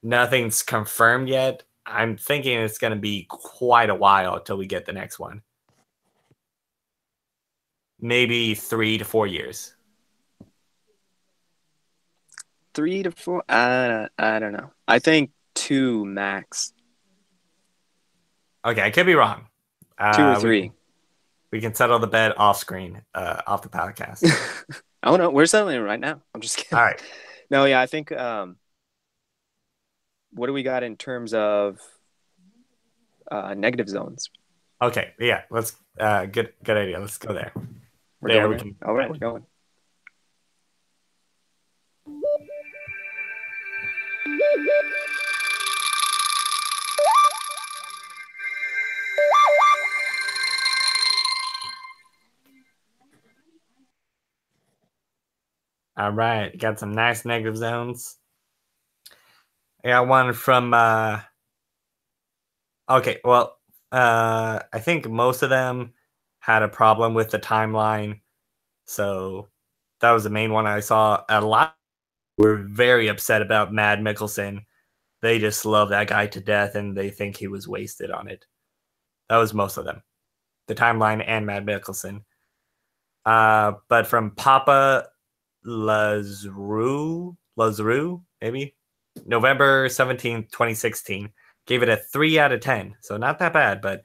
nothing's confirmed yet, I'm thinking it's going to be quite a while until we get the next one. Maybe 3 to 4 years. 3 to 4? I don't know. I think 2 max. Okay, I could be wrong. 2 or 3. We can settle the bet off screen, off the podcast. Oh no, we're settling it right now. I'm just kidding. All right. No, yeah, I think. What do we got in terms of negative zones? Okay, yeah, let's good idea. Let's go there. We're there going we there? can. All right, we're going. All right, got some nice negative zones. I got one from. Okay, well, I think most of them had a problem with the timeline, so that was the main one I saw. A lot were very upset about Mad Mikkelsen. They just love that guy to death, and they think he was wasted on it. That was most of them, the timeline and Mad Mikkelsen. But from Papa Lazarou, maybe November 17th, 2016, gave it a 3 out of 10. So not that bad, but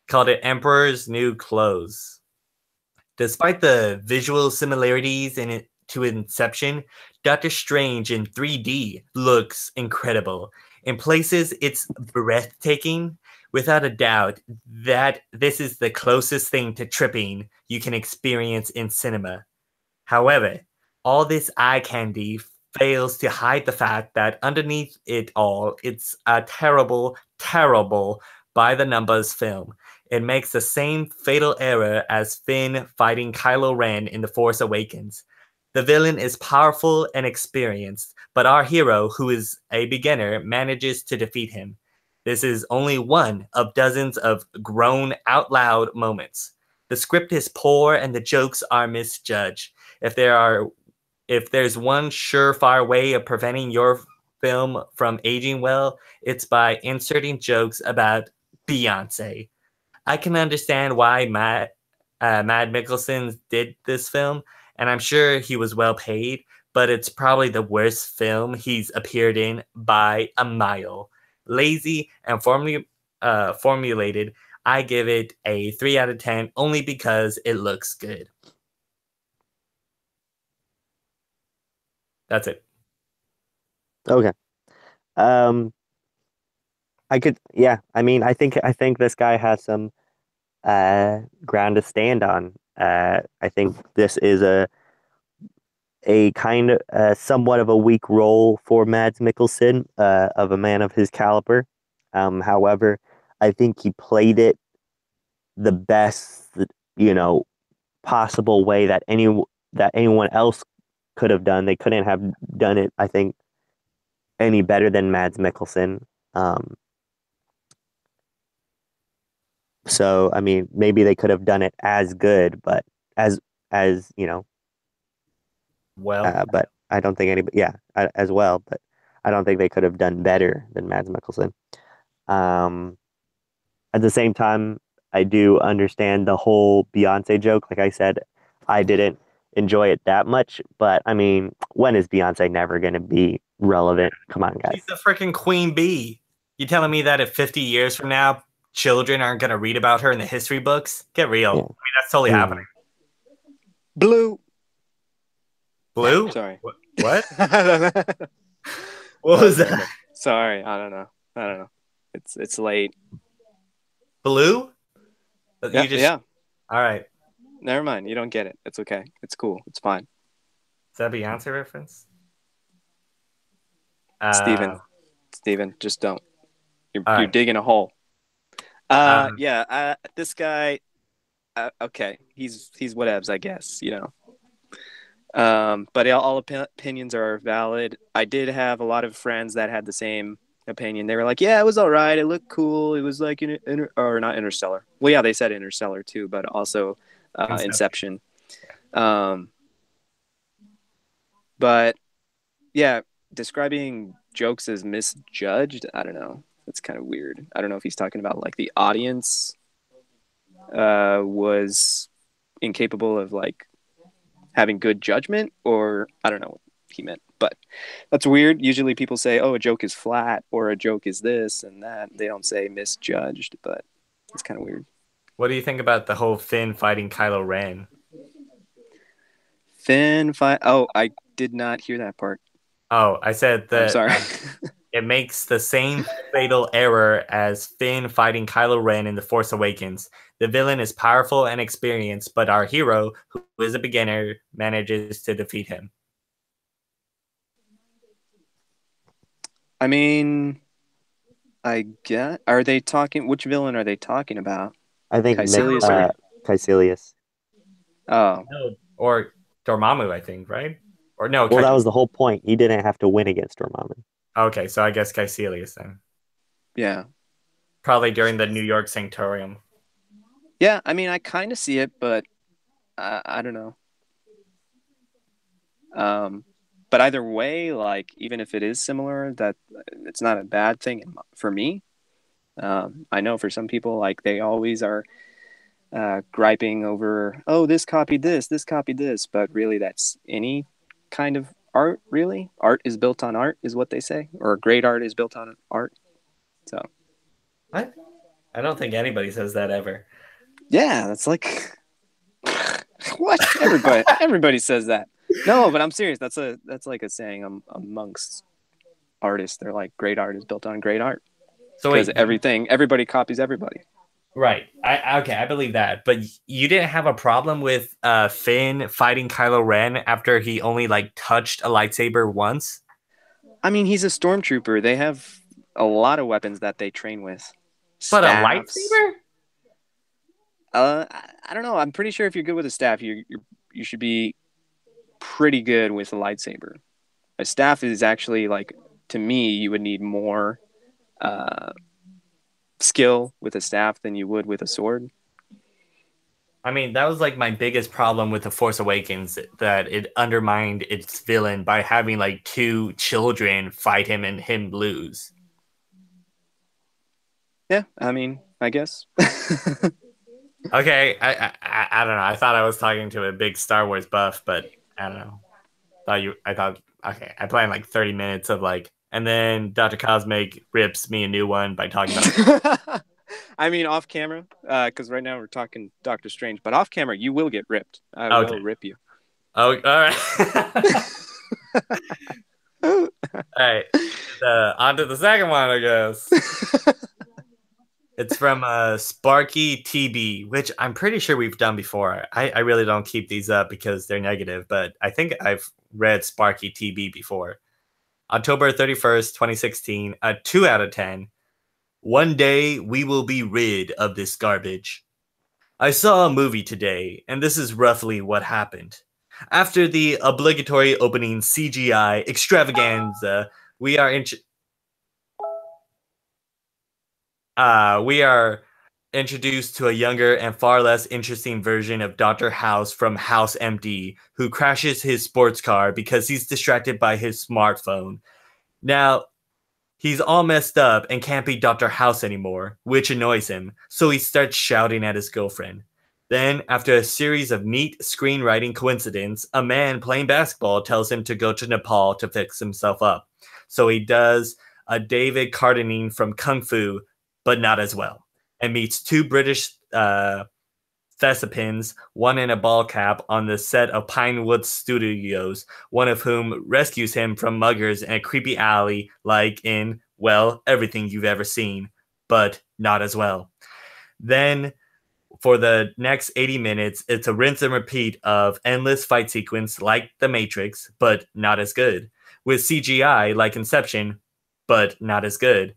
called it Emperor's New Clothes. Despite the visual similarities in it to Inception, Doctor Strange in 3D looks incredible. In places, it's breathtaking. Without a doubt, that this is the closest thing to tripping you can experience in cinema. However, all this eye candy fails to hide the fact that underneath it all, it's a terrible, terrible by-the-numbers film. It makes the same fatal error as Finn fighting Kylo Ren in The Force Awakens. The villain is powerful and experienced, but our hero, who is a beginner, manages to defeat him. This is only one of dozens of groan out loud moments. The script is poor and the jokes are misjudged. If there's one surefire way of preventing your film from aging well, it's by inserting jokes about Beyonce. I can understand why Mad Mikkelsen did this film, and I'm sure he was well paid, but it's probably the worst film he's appeared in by a mile. Lazy and formulated, I give it a 3 out of 10 only because it looks good. That's it. Okay. I think this guy has some ground to stand on. I think this is a kind of somewhat of a weak role for Mads Mikkelsen, of a man of his caliber. However, I think he played it the best, possible way that anyone else could have done. They couldn't have done it, I think, any better than Mads Mikkelsen. So I mean, maybe they could have done it as good, but as well, but I don't think anybody, as well, but I don't think they could have done better than Mads Mikkelsen. At the same time, I do understand the whole Beyonce joke. Like I said, I didn't enjoy it that much, but I mean, when is Beyonce never going to be relevant? Come on, guys. She's the freaking queen bee. You telling me that if 50 years from now, children aren't going to read about her in the history books? Get real. Yeah. I mean, that's totally happening. Blue. Blue? Sorry. What? What was that? Sorry, I don't know. It's late. Blue? Yeah. All right. Never mind. You don't get it. It's okay. It's cool. It's fine. Is that a Beyonce reference? Steven, just don't. You're right. digging a hole. This guy. Okay, he's whatevs, I guess. But all opinions are valid. I did have a lot of friends that had the same opinion. They were like, "Yeah, it was all right. It looked cool. It was like or not Interstellar. Well, yeah, they said Interstellar too, but also Inception. But yeah, describing jokes as misjudged, I don't know. That's kind of weird. I don't know if he's talking about like the audience was incapable of like having good judgment, or I don't know what he meant, but that's weird. Usually people say, oh, a joke is flat or a joke is this and that. They don't say misjudged, but It's kind of weird. What do you think about the whole Finn fighting Kylo Ren? Finn fight. Oh, I did not hear that part. Oh, I said I'm that sorry. it makes the same fatal error as Finn fighting Kylo Ren in The Force Awakens. The villain is powerful and experienced, but our hero, who is a beginner, manages to defeat him. I mean, I get. Are they talking? Which villain are they talking about? I think Caecilius or? Caecilius. Oh, No, or Dormammu, I think, right? Or no, Well, that was the whole point. He didn't have to win against Dormammu. okay, so I guess Caecilius then. yeah. Probably during the New York Sanctorium. Yeah, I mean, I kind of see it, but I don't know. But either way, like even if it is similar, that it's not a bad thing for me. I know for some people, like they always are griping over, oh, this copied this copied this, but really that's any kind of art. Really, art is built on art, is what they say, or great art is built on art. So, What? I don't think anybody says that ever. yeah, that's like what everybody says that. No, but I'm serious. That's like a saying amongst artists. They're like, great art is built on great art. So because wait, everybody copies everybody. right? I believe that. But you didn't have a problem with Finn fighting Kylo Ren after he only like touched a lightsaber once? I mean, he's a stormtrooper. They have a lot of weapons that they train with. But a Staffs. lightsaber? I don't know. I'm pretty sure if you're good with a staff, you should be pretty good with a lightsaber. A staff is actually like, to me, you would need more skill with a staff than you would with a sword. I mean, that was like my biggest problem with The Force Awakens, that it undermined its villain by having like two children fight him and him lose. Yeah, I mean, I guess. Okay, I don't know. I thought I was talking to a big Star Wars buff, but I don't know. Okay, I planned like 30 minutes of like, and then Dr. Cosmic rips me a new one by talking about I mean, off camera, because right now we're talking Doctor Strange, but off camera, you will get ripped. I will rip you. Oh, all right. All right. On to the second one, I guess. It's from Sparky TB, which I'm pretty sure we've done before. I really don't keep these up because they're negative, but I think I've read Sparky TB before. October 31st, 2016, a 2 out of 10. One day we will be rid of this garbage. I saw a movie today, and this is roughly what happened. After the obligatory opening CGI extravaganza, we are introduced to a younger and far less interesting version of Dr. House from House MD, who crashes his sports car because he's distracted by his smartphone. Now, he's all messed up and can't be Dr. House anymore, which annoys him, so he starts shouting at his girlfriend. Then, after a series of neat screenwriting coincidence, a man playing basketball tells him to go to Nepal to fix himself up. So he does a David Carradine from Kung Fu, but not as well, and meets two British Thessalonians, one in a ball cap, on the set of Pinewood Studios, one of whom rescues him from muggers in a creepy alley like in, well, everything you've ever seen, but not as well. Then, for the next 80 minutes, it's a rinse and repeat of endless fight sequence like The Matrix, but not as good, with CGI like Inception, but not as good,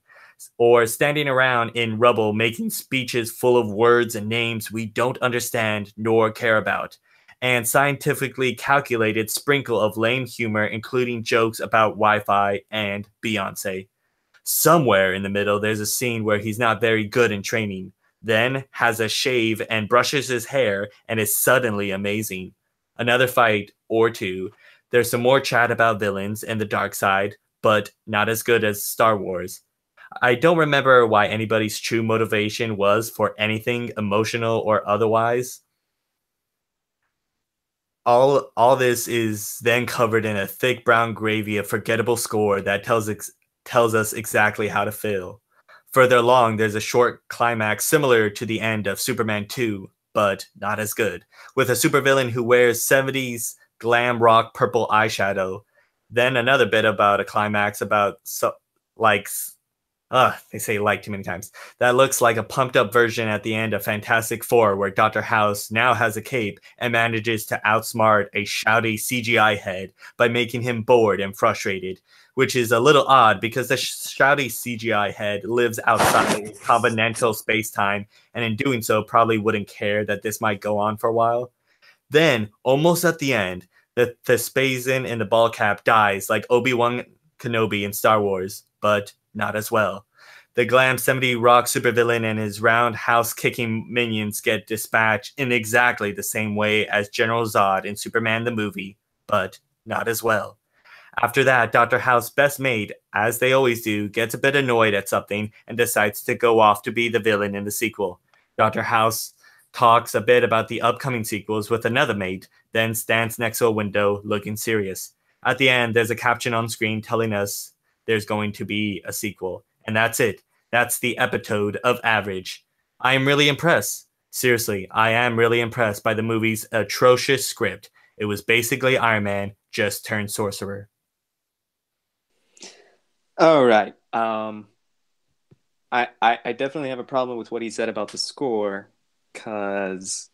or standing around in rubble making speeches full of words and names we don't understand nor care about, and scientifically calculated sprinkle of lame humor, including jokes about Wi-Fi and Beyonce. Somewhere in the middle, there's a scene where he's not very good in training, then has a shave and brushes his hair and is suddenly amazing. Another fight or two. There's some more chat about villains and the dark side, but not as good as Star Wars. I don't remember why anybody's true motivation was for anything emotional or otherwise. All this is then covered in a thick brown gravy of forgettable score that tells us exactly how to feel. Further along, there's a short climax similar to the end of Superman 2, but not as good, with a supervillain who wears 70s glam rock purple eyeshadow. Then another bit about a climax about like they say like too many times. That looks like a pumped up version at the end of Fantastic Four, where Dr. House now has a cape and manages to outsmart a shouty CGI head by making him bored and frustrated, which is a little odd because the shouty CGI head lives outside continental space-time, and in doing so probably wouldn't care that this might go on for a while. Then, almost at the end, the Thespesian in the ball cap dies like Obi-Wan Kenobi in Star Wars, but not as well. The glam 70 rock supervillain and his roundhouse-kicking minions get dispatched in exactly the same way as General Zod in Superman the movie, but not as well. After that, Dr. House, best mate, as they always do, gets a bit annoyed at something and decides to go off to be the villain in the sequel. Dr. House talks a bit about the upcoming sequels with another mate, then stands next to a window looking serious. At the end, there's a caption on screen telling us there's going to be a sequel. And that's it. That's the episode of average. I am really impressed. Seriously, I am really impressed by the movie's atrocious script. It was basically Iron Man just turned sorcerer. All right. I definitely have a problem with what he said about the score, because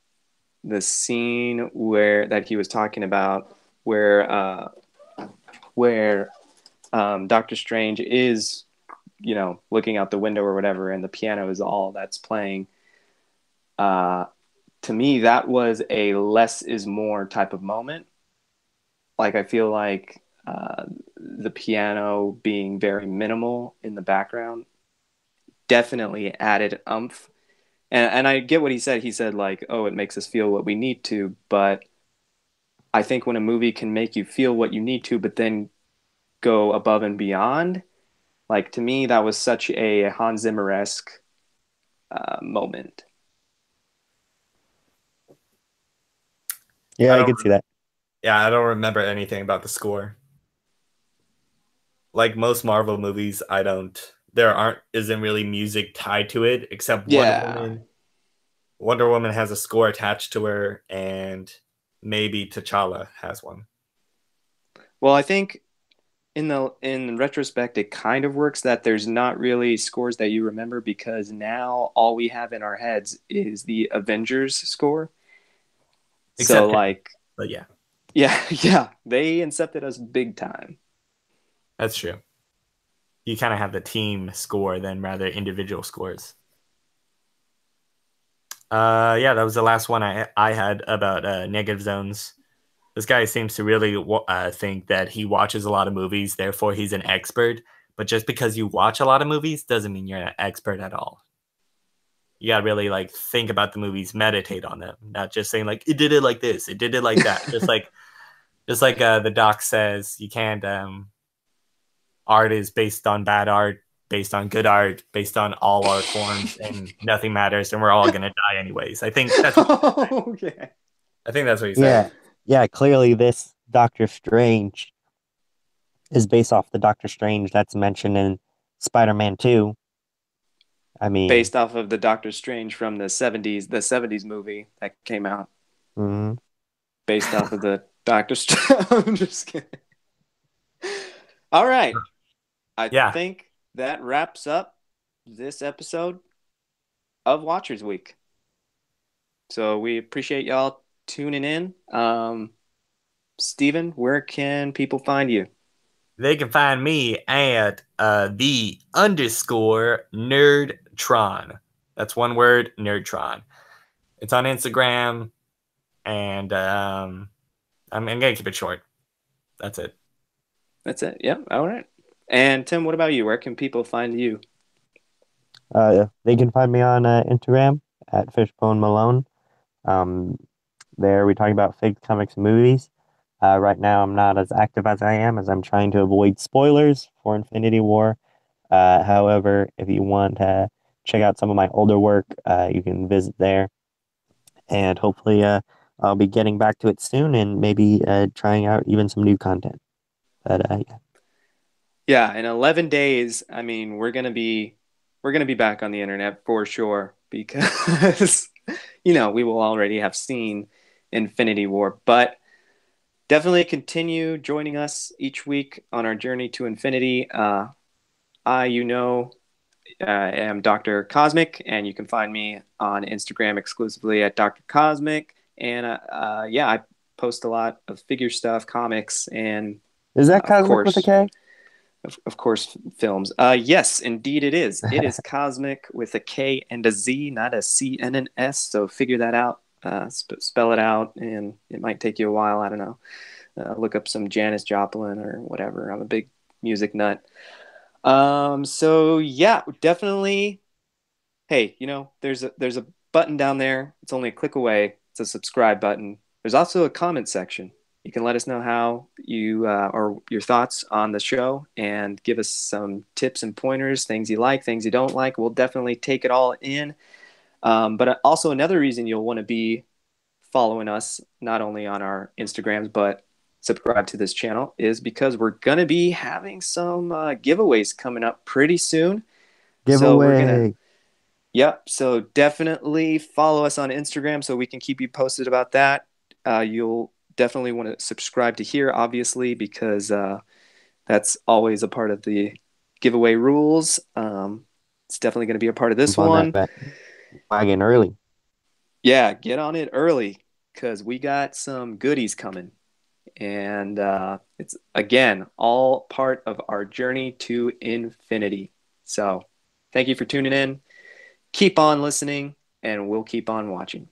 the scene that he was talking about where Doctor Strange is, looking out the window or whatever, and the piano is all that's playing. To me, that was a less is more type of moment. Like, I feel like the piano being very minimal in the background definitely added oomph. And I get what he said. He said, like, oh, it makes us feel what we need to. But I think when a movie can make you feel what you need to, but then go above and beyond, like, to me, that was such a Hans Zimmer-esque moment. Yeah, I can see that. Yeah, I don't remember anything about the score. Like most Marvel movies, isn't really music tied to it, except Wonder Woman. Wonder Woman has a score attached to her, and maybe T'Challa has one. Well, I think in retrospect, it kind of works that there's not really scores that you remember, because now all we have in our heads is the Avengers score. Except but yeah, they incepted us big time. That's true. You kind of have the team score than rather individual scores. Yeah, that was the last one I had about negative zones. This guy seems to really think that he watches a lot of movies, therefore he's an expert. But just because you watch a lot of movies doesn't mean you're an expert at all. You gotta really think about the movies, meditate on them, not just saying it did it like this, it did it like that. just like the doc says, you can't. Art is based on bad art, based on good art, based on all art forms, and nothing matters, and we're all gonna die anyways. I think that's. Okay. I think that's what he said. Yeah. Clearly, this Doctor Strange is based off the Doctor Strange that's mentioned in Spider-Man 2. I mean, based off of the Doctor Strange from the 70s movie that came out. Mm-hmm. Based off of the Doctor Strange. I'm just kidding. All right. I think that wraps up this episode of Watchers Week. So we appreciate y'all tuning in. Steven, where can people find you? They can find me at _Nerdtron. That's one word, Nerdtron. It's on Instagram, and I'm gonna keep it short. That's it. That's it. Yep. All right. And Tim, what about you? Where can people find you? They can find me on Instagram at Fishbone Malone. There we talk about fake comics and movies. Right now, I'm not as active as I am, as I'm trying to avoid spoilers for Infinity War. However, if you want to check out some of my older work, you can visit there. And hopefully, I'll be getting back to it soon, and maybe trying out even some new content. But yeah. Yeah, in 11 days, I mean, we're going to be we're going to be back on the internet for sure because, you know, we will already have seen Infinity War. But definitely continue joining us each week on our journey to infinity. Am Dr. Cosmic, and you can find me on Instagram exclusively at Dr. Cosmic. And I post a lot of figure stuff, comics, and Is that of Cosmic course, with a K? Of course, films. Yes, indeed it is. It is Cosmic with a K and a Z, not a C and an S. So figure that out. Spell it out, and it might take you a while. I don't know. Look up some Janis Joplin or whatever. I'm a big music nut. So yeah, definitely. Hey, you know, there's a button down there. It's only a click away. It's a subscribe button. There's also a comment section. You can let us know how you or your thoughts on the show and give us some tips and pointers, things you like, things you don't like. We'll definitely take it all in. But also another reason you'll want to be following us, not only on our Instagrams, but subscribe to this channel, is because we're going to be having some giveaways coming up pretty soon. So we're going to, Giveaway. yep. So definitely follow us on Instagram so we can keep you posted about that. You'll definitely want to subscribe to here, obviously, because that's always a part of the giveaway rules. It's definitely going to be a part of this Jump on one. that wagon early. Yeah, get on it early because we got some goodies coming. And it's, again, all part of our journey to infinity. So thank you for tuning in. Keep on listening, and we'll keep on watching.